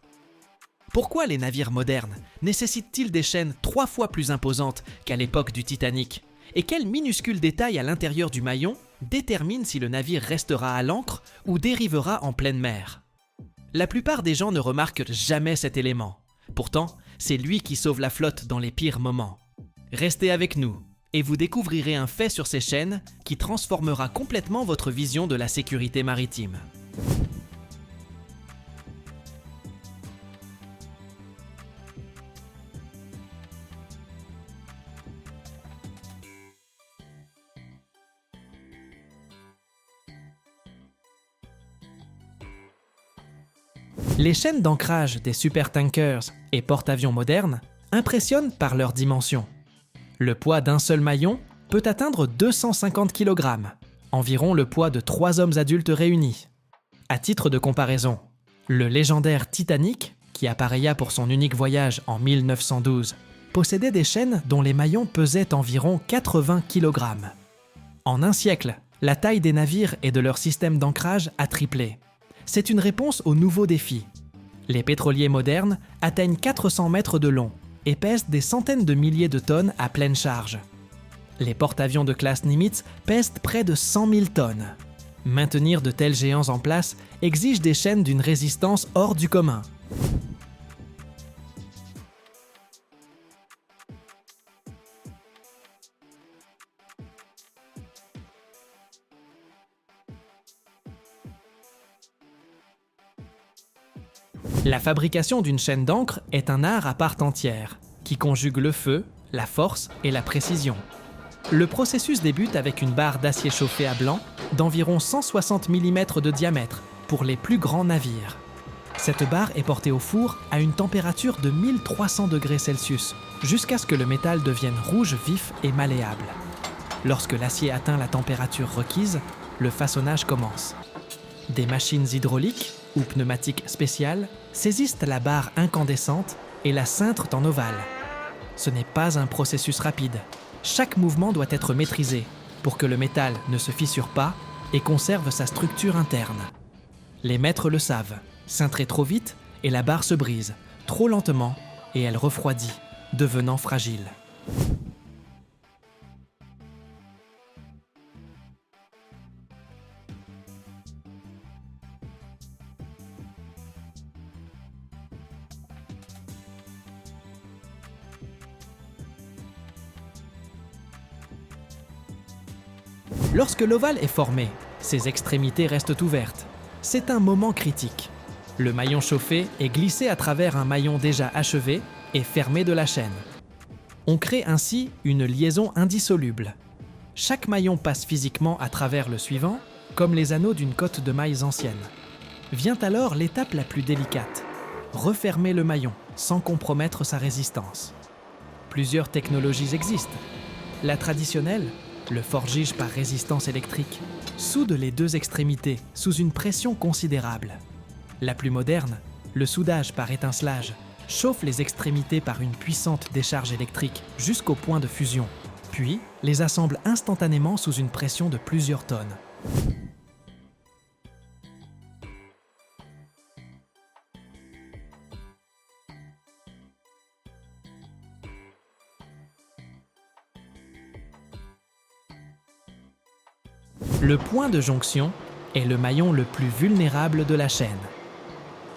Pourquoi les navires modernes nécessitent-ils des chaînes 3 fois plus imposantes qu'à l'époque du Titanic? Et quel minuscule détail à l'intérieur du maillon détermine si le navire restera à l'ancre ou dérivera en pleine mer? La plupart des gens ne remarquent jamais cet élément. Pourtant, c'est lui qui sauve la flotte dans les pires moments. Restez avec nous et vous découvrirez un fait sur ces chaînes qui transformera complètement votre vision de la sécurité maritime. Les chaînes d'ancrage des supertankers et porte-avions modernes impressionnent par leur dimension. Le poids d'un seul maillon peut atteindre 250 kg, environ le poids de 3 hommes adultes réunis. À titre de comparaison, le légendaire Titanic, qui appareilla pour son unique voyage en 1912, possédait des chaînes dont les maillons pesaient environ 80 kg. En un siècle, la taille des navires et de leur système d'ancrage a triplé. C'est une réponse aux nouveaux défis. Les pétroliers modernes atteignent 400 mètres de long et pèsent des centaines de milliers de tonnes à pleine charge. Les porte-avions de classe Nimitz pèsent près de 100 000 tonnes. Maintenir de tels géants en place exige des chaînes d'une résistance hors du commun. La fabrication d'une chaîne d'ancre est un art à part entière, qui conjugue le feu, la force et la précision. Le processus débute avec une barre d'acier chauffé à blanc d'environ 160 mm de diamètre pour les plus grands navires. Cette barre est portée au four à une température de 1300 degrés Celsius, jusqu'à ce que le métal devienne rouge vif et malléable. Lorsque l'acier atteint la température requise, le façonnage commence. Des machines hydrauliques ou pneumatiques spéciales saisissent la barre incandescente et la cintrent en ovale. Ce n'est pas un processus rapide. Chaque mouvement doit être maîtrisé pour que le métal ne se fissure pas et conserve sa structure interne. Les maîtres le savent, cintrer trop vite et la barre se brise, trop lentement et elle refroidit, devenant fragile. Lorsque l'ovale est formé, Ses extrémités restent ouvertes. C'est un moment critique. Le maillon chauffé est glissé à travers un maillon déjà achevé et fermé de la chaîne. On crée ainsi une liaison indissoluble. Chaque maillon passe physiquement à travers le suivant, comme les anneaux d'une cotte de mailles ancienne. Vient alors l'étape la plus délicate, refermer le maillon sans compromettre sa résistance. Plusieurs technologies existent. La traditionnelle, le forgage par résistance électrique, soude les deux extrémités sous une pression considérable. La plus moderne, le soudage par étincelage, chauffe les extrémités par une puissante décharge électrique jusqu'au point de fusion, puis les assemble instantanément sous une pression de plusieurs tonnes. Le point de jonction est le maillon le plus vulnérable de la chaîne.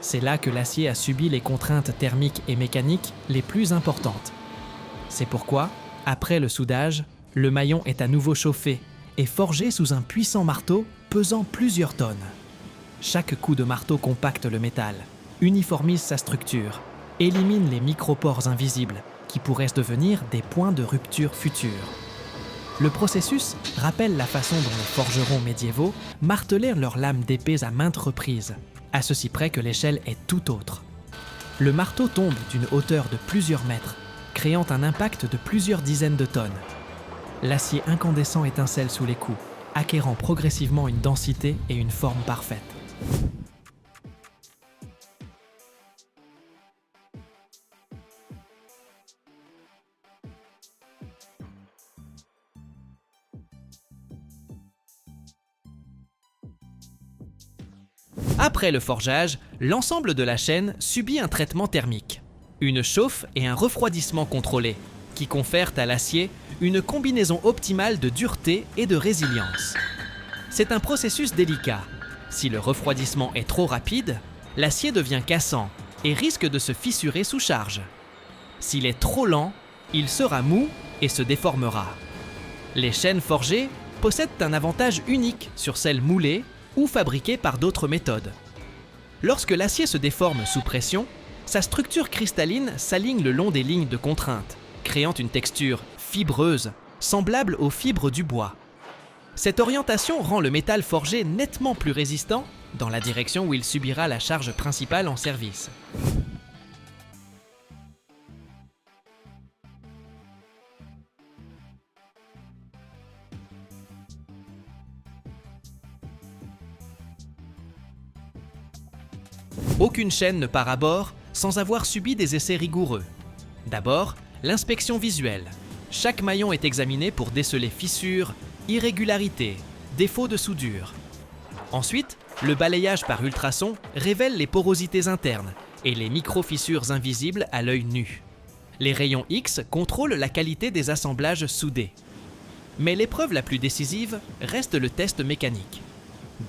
C'est là que l'acier a subi les contraintes thermiques et mécaniques les plus importantes. C'est pourquoi, après le soudage, le maillon est à nouveau chauffé et forgé sous un puissant marteau pesant plusieurs tonnes. Chaque coup de marteau compacte le métal, uniformise sa structure, élimine les micropores invisibles qui pourraient devenir des points de rupture futurs. Le processus rappelle la façon dont les forgerons médiévaux martelèrent leurs lames d'épées à maintes reprises, à ceci près que l'échelle est tout autre. Le marteau tombe d'une hauteur de plusieurs mètres, créant un impact de plusieurs dizaines de tonnes. L'acier incandescent étincelle sous les coups, acquérant progressivement une densité et une forme parfaite. Après le forgeage, l'ensemble de la chaîne subit un traitement thermique, une chauffe et un refroidissement contrôlé, qui confèrent à l'acier une combinaison optimale de dureté et de résilience. C'est un processus délicat. Si le refroidissement est trop rapide, l'acier devient cassant et risque de se fissurer sous charge. S'il est trop lent, il sera mou et se déformera. Les chaînes forgées possèdent un avantage unique sur celles moulées ou fabriquées par d'autres méthodes. Lorsque l'acier se déforme sous pression, sa structure cristalline s'aligne le long des lignes de contrainte, créant une texture fibreuse, semblable aux fibres du bois. Cette orientation rend le métal forgé nettement plus résistant dans la direction où il subira la charge principale en service. Aucune chaîne ne part à bord sans avoir subi des essais rigoureux. D'abord, l'inspection visuelle. Chaque maillon est examiné pour déceler fissures, irrégularités, défauts de soudure. Ensuite, le balayage par ultrasons révèle les porosités internes et les micro-fissures invisibles à l'œil nu. Les rayons X contrôlent la qualité des assemblages soudés. Mais l'épreuve la plus décisive reste le test mécanique.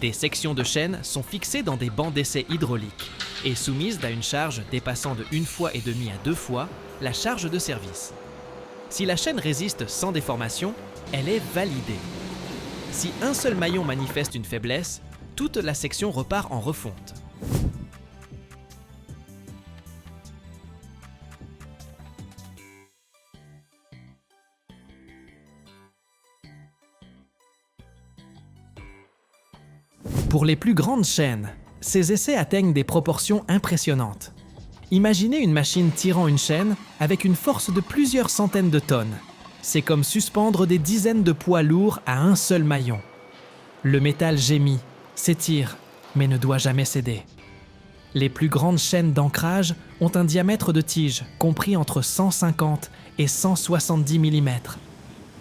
Des sections de chaîne sont fixées dans des bancs d'essai hydrauliques et soumises à une charge dépassant de 1,5 fois à 2 fois la charge de service. Si la chaîne résiste sans déformation, elle est validée. Si un seul maillon manifeste une faiblesse, toute la section repart en refonte. Pour les plus grandes chaînes, ces essais atteignent des proportions impressionnantes. Imaginez une machine tirant une chaîne avec une force de plusieurs centaines de tonnes. C'est comme suspendre des dizaines de poids lourds à un seul maillon. Le métal gémit, s'étire, mais ne doit jamais céder. Les plus grandes chaînes d'ancrage ont un diamètre de tige compris entre 150 et 170 mm.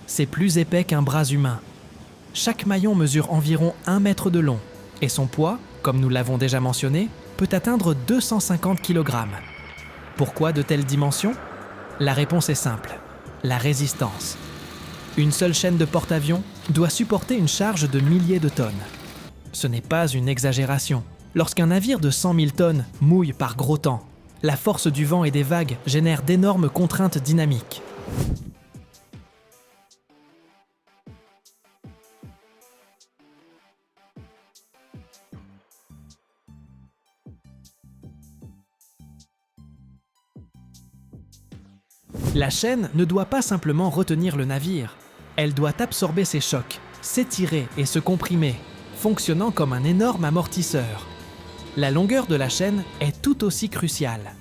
C'est plus épais qu'un bras humain. Chaque maillon mesure environ 1 mètre de long et son poids, comme nous l'avons déjà mentionné, peut atteindre 250 kg. Pourquoi de telles dimensions ? La réponse est simple, la résistance. Une seule chaîne de porte-avions doit supporter une charge de milliers de tonnes. Ce n'est pas une exagération. Lorsqu'un navire de 100 000 tonnes mouille par gros temps, la force du vent et des vagues génère d'énormes contraintes dynamiques. La chaîne ne doit pas simplement retenir le navire, elle doit absorber ses chocs, s'étirer et se comprimer, fonctionnant comme un énorme amortisseur. La longueur de la chaîne est tout aussi cruciale.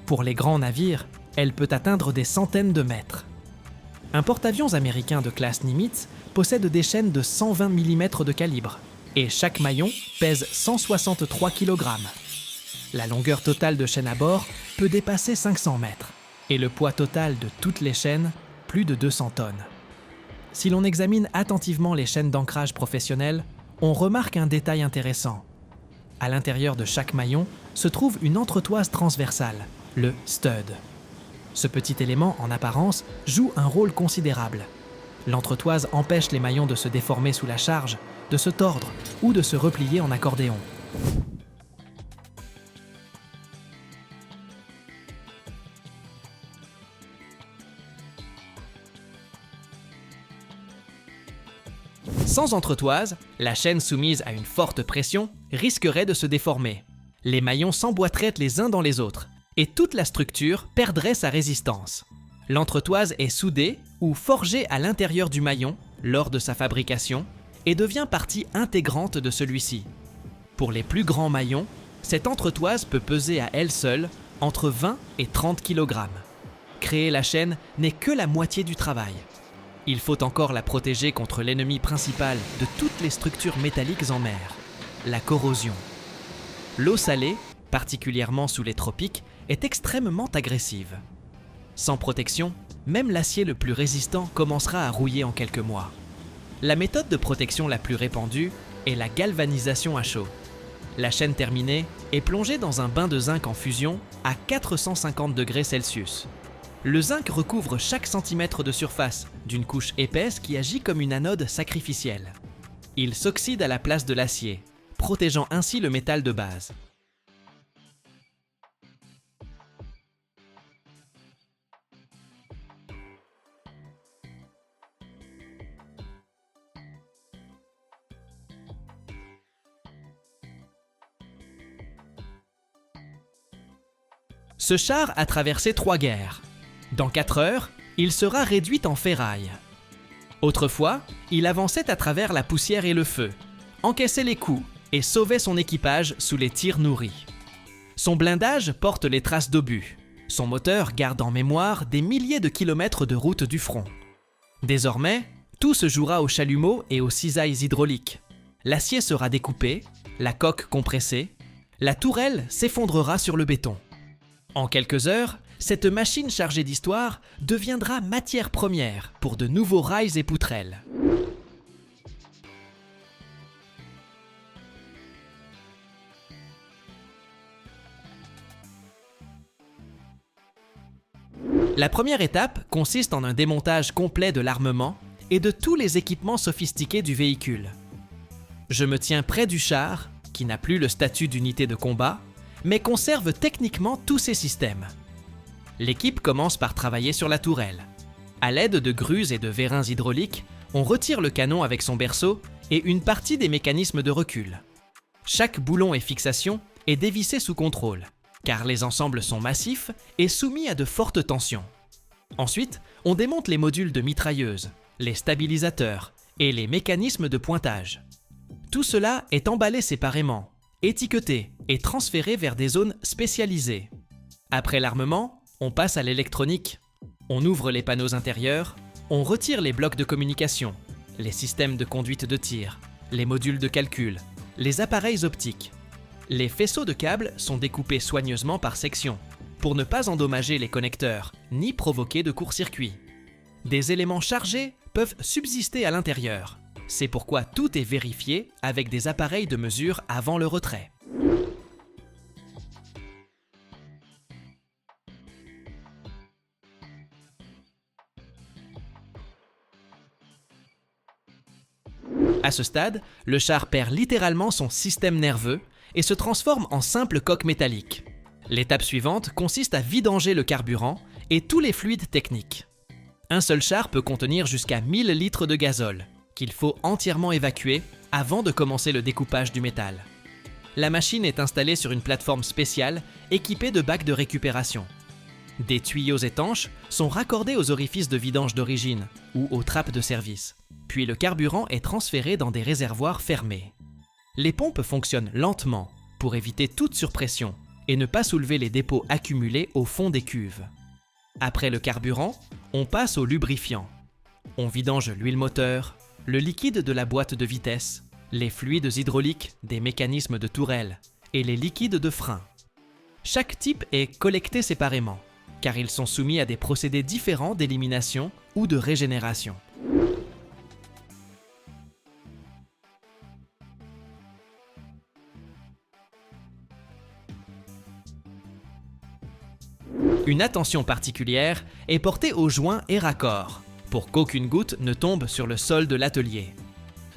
Pour les grands navires, elle peut atteindre des centaines de mètres. Un porte-avions américain de classe Nimitz possède des chaînes de 120 mm de calibre, et chaque maillon pèse 163 kg. La longueur totale de chaîne à bord peut dépasser 500 mètres, et le poids total de toutes les chaînes, plus de 200 tonnes. Si l'on examine attentivement les chaînes d'ancrage professionnelles, on remarque un détail intéressant. À l'intérieur de chaque maillon se trouve une entretoise transversale, le stud. Ce petit élément, en apparence, joue un rôle considérable. L'entretoise empêche les maillons de se déformer sous la charge, de se tordre ou de se replier en accordéon. Sans entretoise, la chaîne soumise à une forte pression risquerait de se déformer. Les maillons s'emboîteraient les uns dans les autres, et toute la structure perdrait sa résistance. L'entretoise est soudée ou forgée à l'intérieur du maillon lors de sa fabrication et devient partie intégrante de celui-ci. Pour les plus grands maillons, cette entretoise peut peser à elle seule entre 20 et 30 kg. Créer la chaîne n'est que la moitié du travail. Il faut encore la protéger contre l'ennemi principal de toutes les structures métalliques en mer, la corrosion. L'eau salée, particulièrement sous les tropiques, est extrêmement agressive. Sans protection, même l'acier le plus résistant commencera à rouiller en quelques mois. La méthode de protection la plus répandue est la galvanisation à chaud. La chaîne terminée est plongée dans un bain de zinc en fusion à 450 degrés Celsius. Le zinc recouvre chaque centimètre de surface d'une couche épaisse qui agit comme une anode sacrificielle. Il s'oxyde à la place de l'acier, protégeant ainsi le métal de base. Ce char a traversé 3 guerres. Dans 4 heures, il sera réduit en ferraille. Autrefois, il avançait à travers la poussière et le feu, encaissait les coups et sauvait son équipage sous les tirs nourris. Son blindage porte les traces d'obus. Son moteur garde en mémoire des milliers de kilomètres de route du front. Désormais, tout se jouera au chalumeau et aux cisailles hydrauliques. L'acier sera découpé, la coque compressée, la tourelle s'effondrera sur le béton. En quelques heures, cette machine chargée d'histoire deviendra matière première pour de nouveaux rails et poutrelles. La première étape consiste en un démontage complet de l'armement et de tous les équipements sophistiqués du véhicule. Je me tiens près du char, qui n'a plus le statut d'unité de combat, mais conserve techniquement tous ses systèmes. L'équipe commence par travailler sur la tourelle. À l'aide de grues et de vérins hydrauliques, on retire le canon avec son berceau et une partie des mécanismes de recul. Chaque boulon et fixation est dévissé sous contrôle, car les ensembles sont massifs et soumis à de fortes tensions. Ensuite, on démonte les modules de mitrailleuse, les stabilisateurs et les mécanismes de pointage. Tout cela est emballé séparément, étiqueté et transféré vers des zones spécialisées. Après l'armement, on passe à l'électronique. On ouvre les panneaux intérieurs, on retire les blocs de communication, les systèmes de conduite de tir, les modules de calcul, les appareils optiques. Les faisceaux de câbles sont découpés soigneusement par section, pour ne pas endommager les connecteurs, ni provoquer de court-circuit. Des éléments chargés peuvent subsister à l'intérieur. C'est pourquoi tout est vérifié avec des appareils de mesure avant le retrait. À ce stade, le char perd littéralement son système nerveux et se transforme en simple coque métallique. L'étape suivante consiste à vidanger le carburant et tous les fluides techniques. Un seul char peut contenir jusqu'à 1000 litres de gazole, qu'il faut entièrement évacuer avant de commencer le découpage du métal. La machine est installée sur une plateforme spéciale équipée de bacs de récupération. Des tuyaux étanches sont raccordés aux orifices de vidange d'origine ou aux trappes de service, puis le carburant est transféré dans des réservoirs fermés. Les pompes fonctionnent lentement pour éviter toute surpression et ne pas soulever les dépôts accumulés au fond des cuves. Après le carburant, on passe au lubrifiant. On vidange l'huile moteur, le liquide de la boîte de vitesse, les fluides hydrauliques des mécanismes de tourelle et les liquides de frein. Chaque type est collecté séparément, car ils sont soumis à des procédés différents d'élimination ou de régénération. Une attention particulière est portée aux joints et raccords, pour qu'aucune goutte ne tombe sur le sol de l'atelier.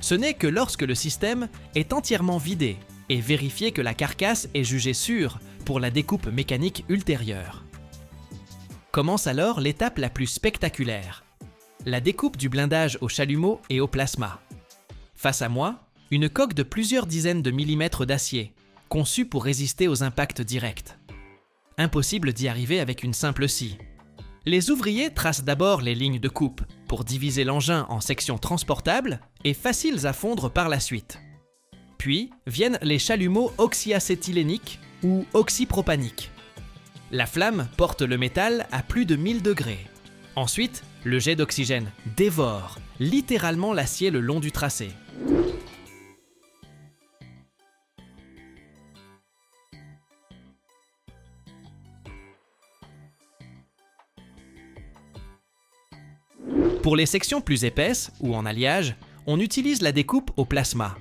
Ce n'est que lorsque le système est entièrement vidé et vérifié que la carcasse est jugée sûre pour la découpe mécanique ultérieure. Commence alors l'étape la plus spectaculaire, la découpe du blindage au chalumeau et au plasma. Face à moi, une coque de plusieurs dizaines de millimètres d'acier, conçue pour résister aux impacts directs. Impossible d'y arriver avec une simple scie. Les ouvriers tracent d'abord les lignes de coupe pour diviser l'engin en sections transportables et faciles à fondre par la suite. Puis viennent les chalumeaux oxyacétyléniques ou oxypropaniques. La flamme porte le métal à plus de 1000 degrés. Ensuite, le jet d'oxygène dévore littéralement l'acier le long du tracé. Pour les sections plus épaisses ou en alliage, on utilise la découpe au plasma.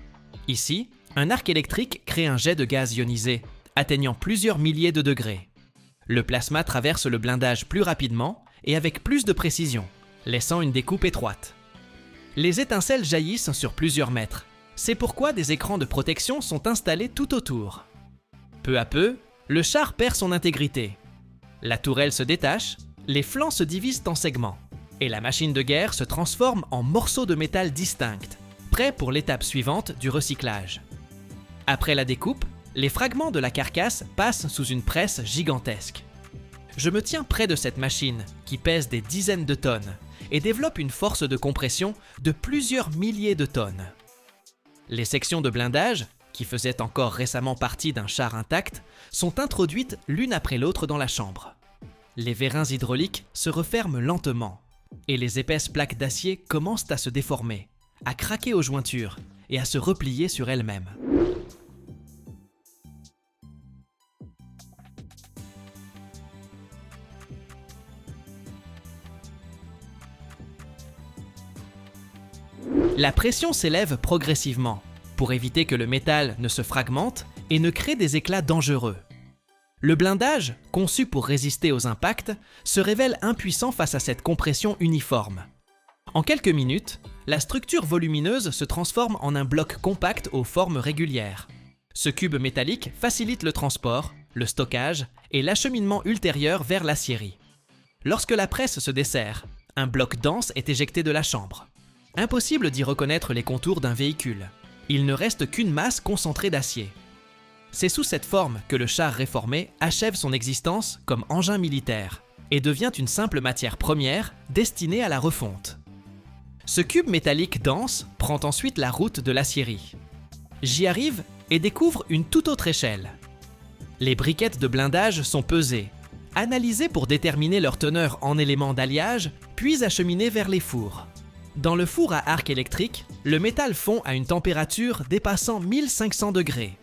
Ici, un arc électrique crée un jet de gaz ionisé, atteignant plusieurs milliers de degrés. Le plasma traverse le blindage plus rapidement et avec plus de précision, laissant une découpe étroite. Les étincelles jaillissent sur plusieurs mètres. C'est pourquoi des écrans de protection sont installés tout autour. Peu à peu, le char perd son intégrité. La tourelle se détache, les flancs se divisent en segments, et la machine de guerre se transforme en morceaux de métal distincts, prêts pour l'étape suivante du recyclage. Après la découpe, les fragments de la carcasse passent sous une presse gigantesque. Je me tiens près de cette machine, qui pèse des dizaines de tonnes, et développe une force de compression de plusieurs milliers de tonnes. Les sections de blindage, qui faisaient encore récemment partie d'un char intact, sont introduites l'une après l'autre dans la chambre. Les vérins hydrauliques se referment lentement, et les épaisses plaques d'acier commencent à se déformer, à craquer aux jointures et à se replier sur elles-mêmes. La pression s'élève progressivement pour éviter que le métal ne se fragmente et ne crée des éclats dangereux. Le blindage, conçu pour résister aux impacts, se révèle impuissant face à cette compression uniforme. En quelques minutes, la structure volumineuse se transforme en un bloc compact aux formes régulières. Ce cube métallique facilite le transport, le stockage et l'acheminement ultérieur vers l'aciérie. Lorsque la presse se dessert, un bloc dense est éjecté de la chambre. Impossible d'y reconnaître les contours d'un véhicule. Il ne reste qu'une masse concentrée d'acier. C'est sous cette forme que le char réformé achève son existence comme engin militaire et devient une simple matière première destinée à la refonte. Ce cube métallique dense prend ensuite la route de l'aciérie. J'y arrive et découvre une toute autre échelle. Les briquettes de blindage sont pesées, analysées pour déterminer leur teneur en éléments d'alliage, puis acheminées vers les fours. Dans le four à arc électrique, le métal fond à une température dépassant 1500 degrés.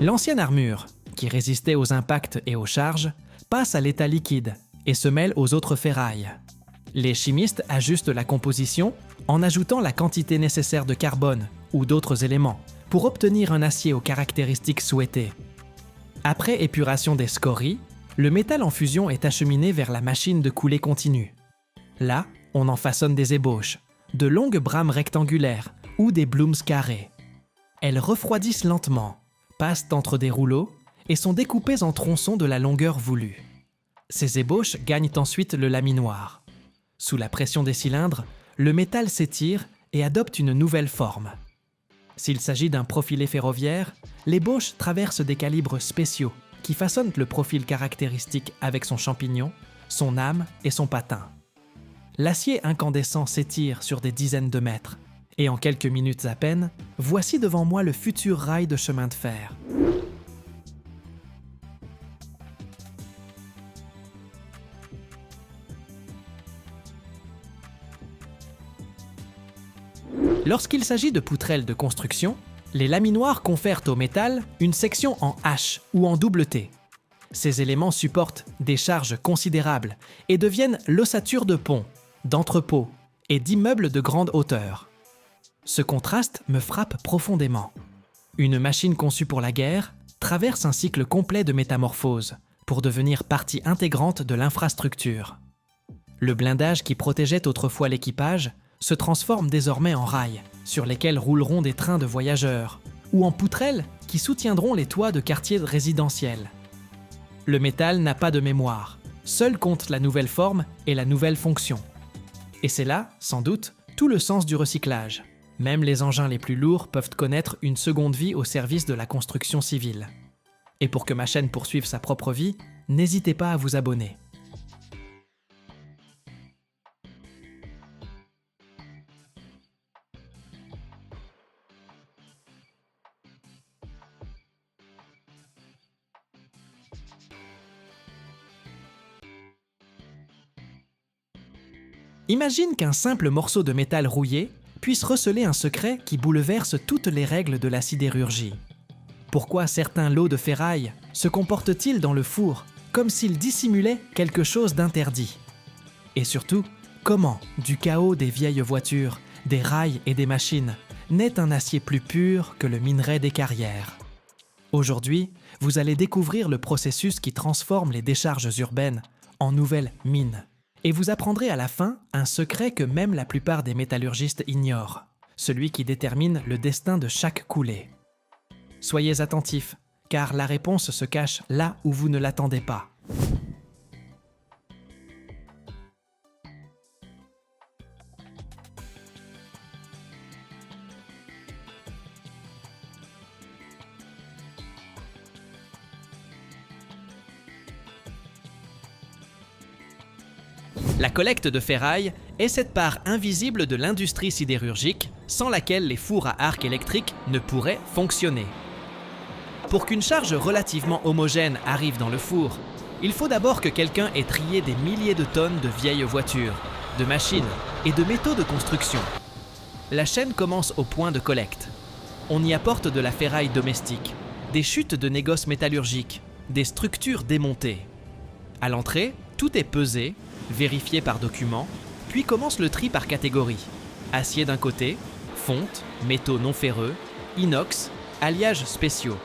L'ancienne armure, qui résistait aux impacts et aux charges, passe à l'état liquide et se mêle aux autres ferrailles. Les chimistes ajustent la composition en ajoutant la quantité nécessaire de carbone ou d'autres éléments pour obtenir un acier aux caractéristiques souhaitées. Après épuration des scories, le métal en fusion est acheminé vers la machine de coulée continue. Là, on en façonne des ébauches, de longues brames rectangulaires ou des blooms carrés. Elles refroidissent lentement, passent entre des rouleaux et sont découpées en tronçons de la longueur voulue. Ces ébauches gagnent ensuite le laminoir. Sous la pression des cylindres, le métal s'étire et adopte une nouvelle forme. S'il s'agit d'un profilé ferroviaire, l'ébauche traverse des calibres spéciaux qui façonnent le profil caractéristique avec son champignon, son âme et son patin. L'acier incandescent s'étire sur des dizaines de mètres, et en quelques minutes à peine, voici devant moi le futur rail de chemin de fer. Lorsqu'il s'agit de poutrelles de construction, les laminoirs confèrent au métal une section en H ou en double T. Ces éléments supportent des charges considérables et deviennent l'ossature de ponts, d'entrepôts et d'immeubles de grande hauteur. Ce contraste me frappe profondément. Une machine conçue pour la guerre traverse un cycle complet de métamorphose pour devenir partie intégrante de l'infrastructure. Le blindage qui protégeait autrefois l'équipage se transforme désormais en rails, sur lesquels rouleront des trains de voyageurs, ou en poutrelles qui soutiendront les toits de quartiers résidentiels. Le métal n'a pas de mémoire, seul compte la nouvelle forme et la nouvelle fonction. Et c'est là, sans doute, tout le sens du recyclage. Même les engins les plus lourds peuvent connaître une seconde vie au service de la construction civile. Et pour que ma chaîne poursuive sa propre vie, n'hésitez pas à vous abonner. Imagine qu'un simple morceau de métal rouillé puisse receler un secret qui bouleverse toutes les règles de la sidérurgie. Pourquoi certains lots de ferraille se comportent-ils dans le four comme s'ils dissimulaient quelque chose d'interdit? Et surtout, comment, du chaos des vieilles voitures, des rails et des machines, naît un acier plus pur que le minerai des carrières? Aujourd'hui, vous allez découvrir le processus qui transforme les décharges urbaines en nouvelles mines. Et vous apprendrez à la fin un secret que même la plupart des métallurgistes ignorent, celui qui détermine le destin de chaque coulée. Soyez attentifs, car la réponse se cache là où vous ne l'attendez pas. La collecte de ferraille est cette part invisible de l'industrie sidérurgique sans laquelle les fours à arc électrique ne pourraient fonctionner. Pour qu'une charge relativement homogène arrive dans le four, il faut d'abord que quelqu'un ait trié des milliers de tonnes de vieilles voitures, de machines et de métaux de construction. La chaîne commence au point de collecte. On y apporte de la ferraille domestique, des chutes de négoce métallurgiques, des structures démontées. À l'entrée, tout est pesé, vérifié par document, puis commence le tri par catégorie. Acier d'un côté, fonte, métaux non ferreux, inox, alliages spéciaux.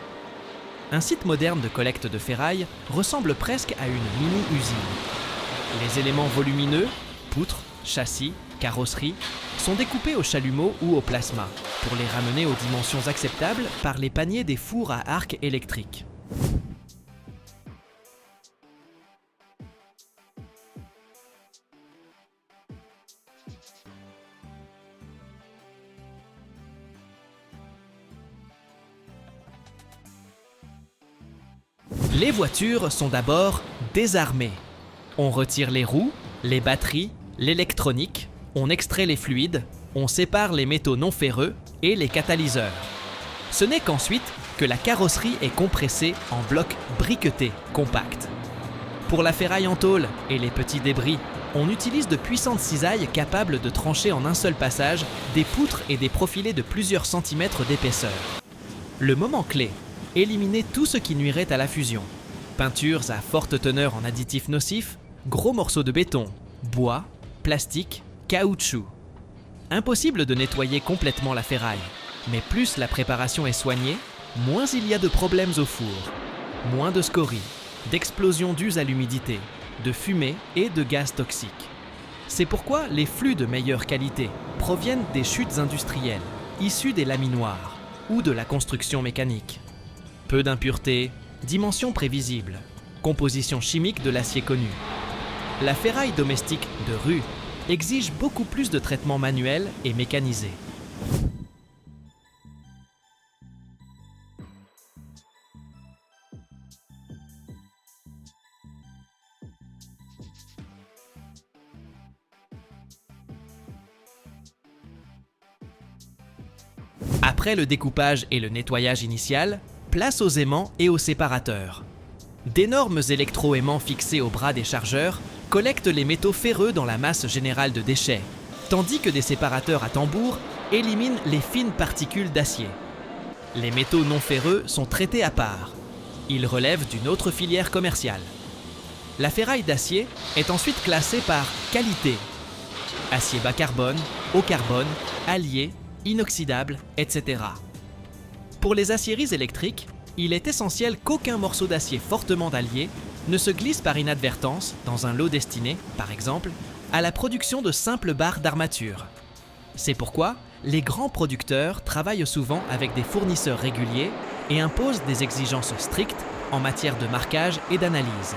Un site moderne de collecte de ferraille ressemble presque à une mini-usine. Les éléments volumineux, poutres, châssis, carrosserie, sont découpés au chalumeau ou au plasma pour les ramener aux dimensions acceptables par les paniers des fours à arc électrique. Les voitures sont d'abord désarmées. On retire les roues, les batteries, l'électronique, on extrait les fluides, on sépare les métaux non ferreux et les catalyseurs. Ce n'est qu'ensuite que la carrosserie est compressée en blocs briquetés, compacts. Pour la ferraille en tôle et les petits débris, on utilise de puissantes cisailles capables de trancher en un seul passage des poutres et des profilés de plusieurs centimètres d'épaisseur. Le moment clé, éliminer tout ce qui nuirait à la fusion. Peintures à forte teneur en additifs nocifs, gros morceaux de béton, bois, plastique, caoutchouc. Impossible de nettoyer complètement la ferraille, mais plus la préparation est soignée, moins il y a de problèmes au four. Moins de scories, d'explosions dues à l'humidité, de fumée et de gaz toxiques. C'est pourquoi les flux de meilleure qualité proviennent des chutes industrielles, issues des laminoirs ou de la construction mécanique. Peu d'impuretés, dimensions prévisibles, composition chimique de l'acier connu. La ferraille domestique de rue exige beaucoup plus de traitement manuel et mécanisé. Après le découpage et le nettoyage initial, place aux aimants et aux séparateurs. D'énormes électroaimants fixés au bras des chargeurs collectent les métaux ferreux dans la masse générale de déchets, tandis que des séparateurs à tambour éliminent les fines particules d'acier. Les métaux non ferreux sont traités à part. Ils relèvent d'une autre filière commerciale. La ferraille d'acier est ensuite classée par qualité. Acier bas carbone, haut carbone, allié, inoxydable, etc. Pour les aciéries électriques, il est essentiel qu'aucun morceau d'acier fortement allié ne se glisse par inadvertance dans un lot destiné, par exemple, à la production de simples barres d'armature. C'est pourquoi les grands producteurs travaillent souvent avec des fournisseurs réguliers et imposent des exigences strictes en matière de marquage et d'analyse.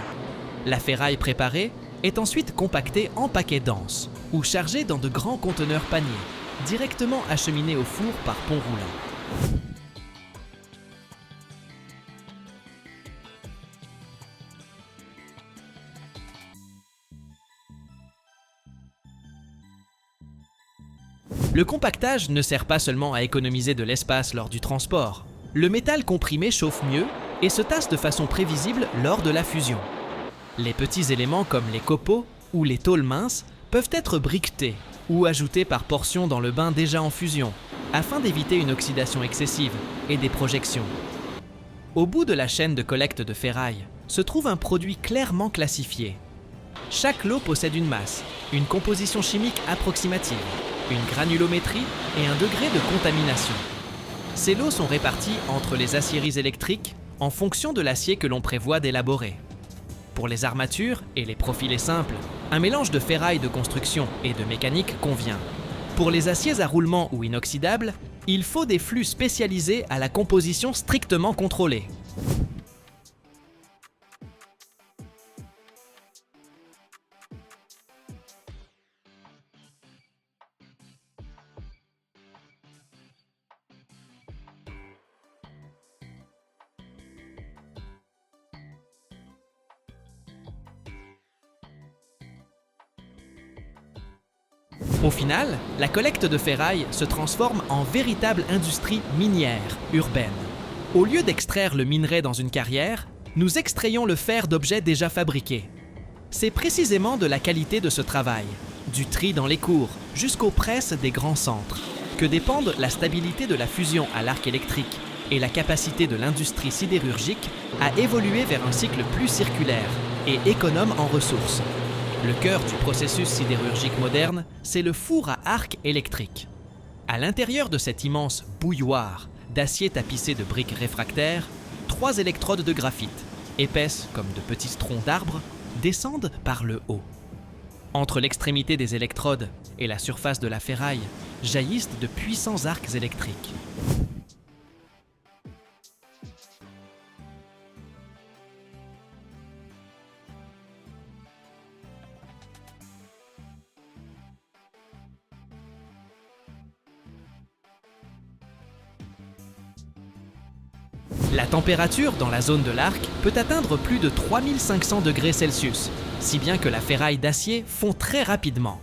La ferraille préparée est ensuite compactée en paquets denses ou chargée dans de grands conteneurs paniers, directement acheminés au four par pont roulant. Le compactage ne sert pas seulement à économiser de l'espace lors du transport. Le métal comprimé chauffe mieux et se tasse de façon prévisible lors de la fusion. Les petits éléments comme les copeaux ou les tôles minces peuvent être briquetés ou ajoutés par portions dans le bain déjà en fusion, afin d'éviter une oxydation excessive et des projections. Au bout de la chaîne de collecte de ferraille se trouve un produit clairement classifié. Chaque lot possède une masse, une composition chimique approximative, une granulométrie et un degré de contamination. Ces lots sont répartis entre les aciéries électriques en fonction de l'acier que l'on prévoit d'élaborer. Pour les armatures et les profilés simples, un mélange de ferraille de construction et de mécanique convient. Pour les aciers à roulement ou inoxydables, il faut des flux spécialisés à la composition strictement contrôlée. Au final, la collecte de ferraille se transforme en véritable industrie minière, urbaine. Au lieu d'extraire le minerai dans une carrière, nous extrayons le fer d'objets déjà fabriqués. C'est précisément de la qualité de ce travail, du tri dans les cours jusqu'aux presses des grands centres, que dépendent la stabilité de la fusion à l'arc électrique et la capacité de l'industrie sidérurgique à évoluer vers un cycle plus circulaire et économe en ressources. Le cœur du processus sidérurgique moderne, c'est le four à arc électrique. À l'intérieur de cet immense bouilloire d'acier tapissé de briques réfractaires, 3 électrodes de graphite, épaisses comme de petits troncs d'arbres, descendent par le haut. Entre l'extrémité des électrodes et la surface de la ferraille jaillissent de puissants arcs électriques. La température dans la zone de l'arc peut atteindre plus de 3500 degrés Celsius, si bien que la ferraille d'acier fond très rapidement.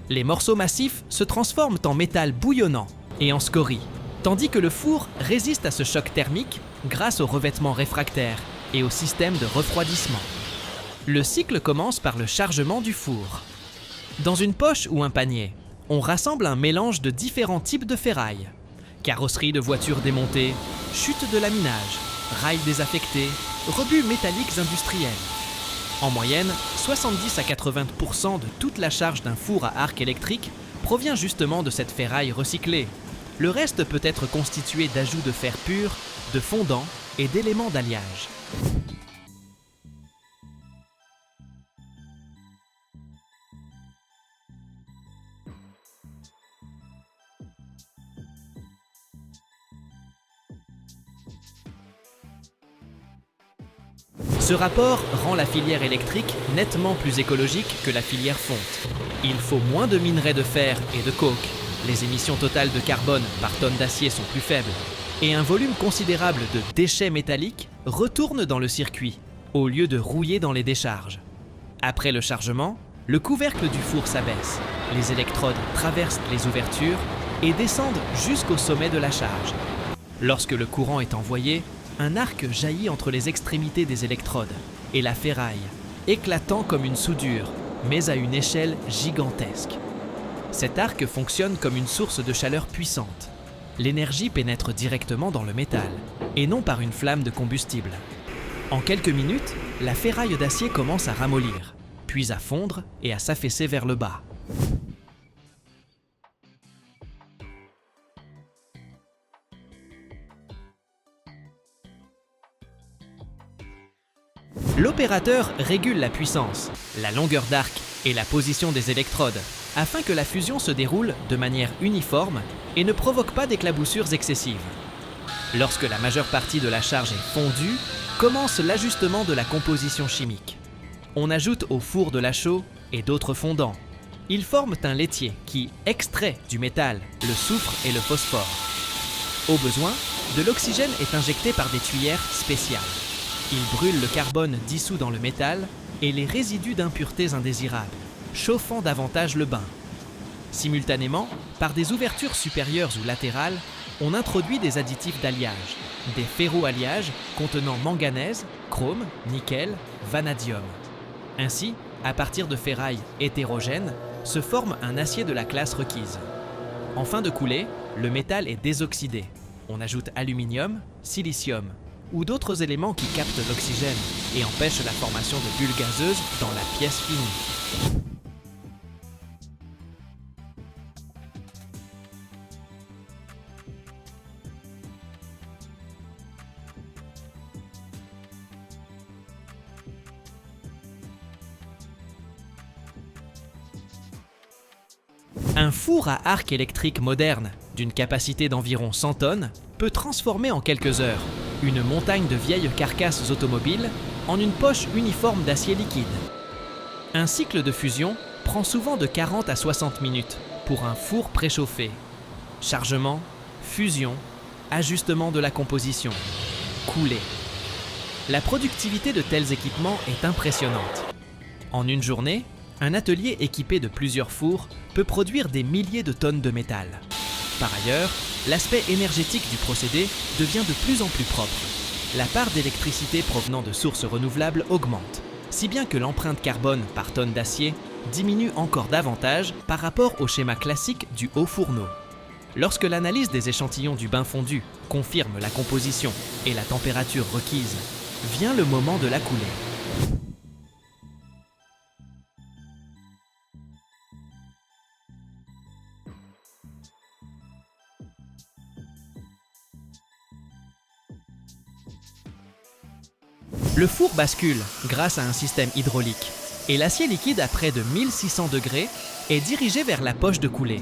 Les morceaux massifs se transforment en métal bouillonnant et en scorie, tandis que le four résiste à ce choc thermique grâce au revêtement réfractaire et au système de refroidissement. Le cycle commence par le chargement du four. Dans une poche ou un panier, on rassemble un mélange de différents types de ferraille. Carrosserie de voitures démontées, chute de laminage, rails désaffectés, rebuts métalliques industriels. En moyenne, 70 à 80% de toute la charge d'un four à arc électrique provient justement de cette ferraille recyclée. Le reste peut être constitué d'ajouts de fer pur, de fondants et d'éléments d'alliage. Ce rapport rend la filière électrique nettement plus écologique que la filière fonte. Il faut moins de minerais de fer et de coke, les émissions totales de carbone par tonne d'acier sont plus faibles, et un volume considérable de déchets métalliques retourne dans le circuit, au lieu de rouiller dans les décharges. Après le chargement, le couvercle du four s'abaisse, les électrodes traversent les ouvertures et descendent jusqu'au sommet de la charge. Lorsque le courant est envoyé, un arc jaillit entre les extrémités des électrodes et la ferraille, éclatant comme une soudure, mais à une échelle gigantesque. Cet arc fonctionne comme une source de chaleur puissante. L'énergie pénètre directement dans le métal, et non par une flamme de combustible. En quelques minutes, la ferraille d'acier commence à ramollir, puis à fondre et à s'affaisser vers le bas. L'opérateur régule la puissance, la longueur d'arc et la position des électrodes, afin que la fusion se déroule de manière uniforme et ne provoque pas d'éclaboussures excessives. Lorsque la majeure partie de la charge est fondue, commence l'ajustement de la composition chimique. On ajoute au four de la chaux et d'autres fondants. Ils forment un laitier qui extrait du métal le soufre et le phosphore. Au besoin, de l'oxygène est injecté par des tuyères spéciales. Il brûle le carbone dissous dans le métal et les résidus d'impuretés indésirables, chauffant davantage le bain. Simultanément, par des ouvertures supérieures ou latérales, on introduit des additifs d'alliage, des ferroalliages contenant manganèse, chrome, nickel, vanadium. Ainsi, à partir de ferrailles hétérogènes, se forme un acier de la classe requise. En fin de coulée, le métal est désoxydé. On ajoute aluminium, silicium ou d'autres éléments qui captent l'oxygène et empêchent la formation de bulles gazeuses dans la pièce finie. Un four à arc électrique moderne, d'une capacité d'environ 100 tonnes, peut transformer en quelques heures une montagne de vieilles carcasses automobiles en une poche uniforme d'acier liquide. Un cycle de fusion prend souvent de 40 à 60 minutes pour un four préchauffé. Chargement, fusion, ajustement de la composition, coulée. La productivité de tels équipements est impressionnante. En une journée, un atelier équipé de plusieurs fours peut produire des milliers de tonnes de métal. Par ailleurs, l'aspect énergétique du procédé devient de plus en plus propre. La part d'électricité provenant de sources renouvelables augmente, si bien que l'empreinte carbone par tonne d'acier diminue encore davantage par rapport au schéma classique du haut fourneau. Lorsque l'analyse des échantillons du bain fondu confirme la composition et la température requise, vient le moment de la coulée. Le four bascule grâce à un système hydraulique et l'acier liquide à près de 1600 degrés est dirigé vers la poche de coulée.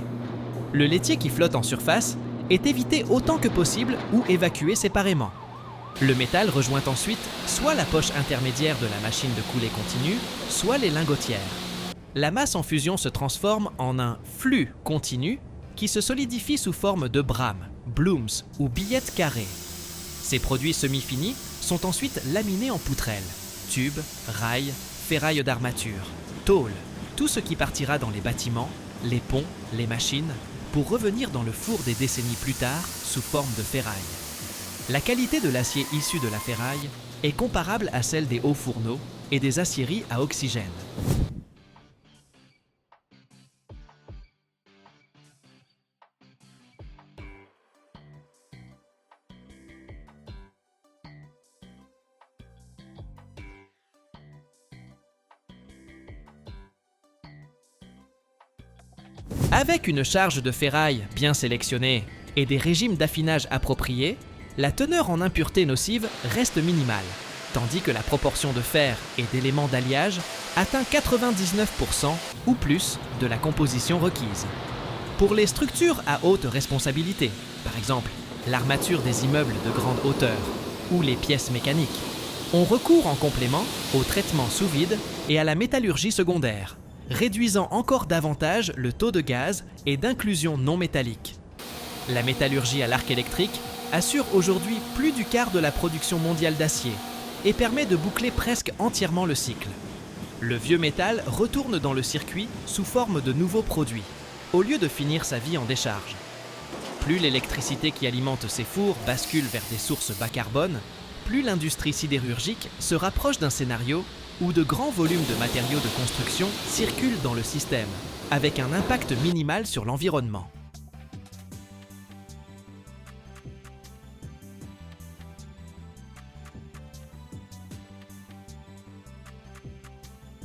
Le laitier qui flotte en surface est évité autant que possible ou évacué séparément. Le métal rejoint ensuite soit la poche intermédiaire de la machine de coulée continue, soit les lingotières. La masse en fusion se transforme en un flux continu qui se solidifie sous forme de brames, blooms ou billettes carrées. Ces produits semi-finis sont ensuite laminés en poutrelles, tubes, rails, ferrailles d'armature, tôles, tout ce qui partira dans les bâtiments, les ponts, les machines, pour revenir dans le four des décennies plus tard sous forme de ferraille. La qualité de l'acier issu de la ferraille est comparable à celle des hauts fourneaux et des aciéries à oxygène. Avec une charge de ferraille bien sélectionnée et des régimes d'affinage appropriés, la teneur en impuretés nocives reste minimale, tandis que la proportion de fer et d'éléments d'alliage atteint 99% ou plus de la composition requise. Pour les structures à haute responsabilité, par exemple l'armature des immeubles de grande hauteur ou les pièces mécaniques, On recourt en complément au traitement sous vide et à la métallurgie secondaire, réduisant encore davantage le taux de gaz et d'inclusion non métallique. La métallurgie à l'arc électrique assure aujourd'hui plus du quart de la production mondiale d'acier et permet de boucler presque entièrement le cycle. Le vieux métal retourne dans le circuit sous forme de nouveaux produits, au lieu de finir sa vie en décharge. Plus l'électricité qui alimente ces fours bascule vers des sources bas carbone, plus l'industrie sidérurgique se rapproche d'un scénario où de grands volumes de matériaux de construction circulent dans le système, avec un impact minimal sur l'environnement.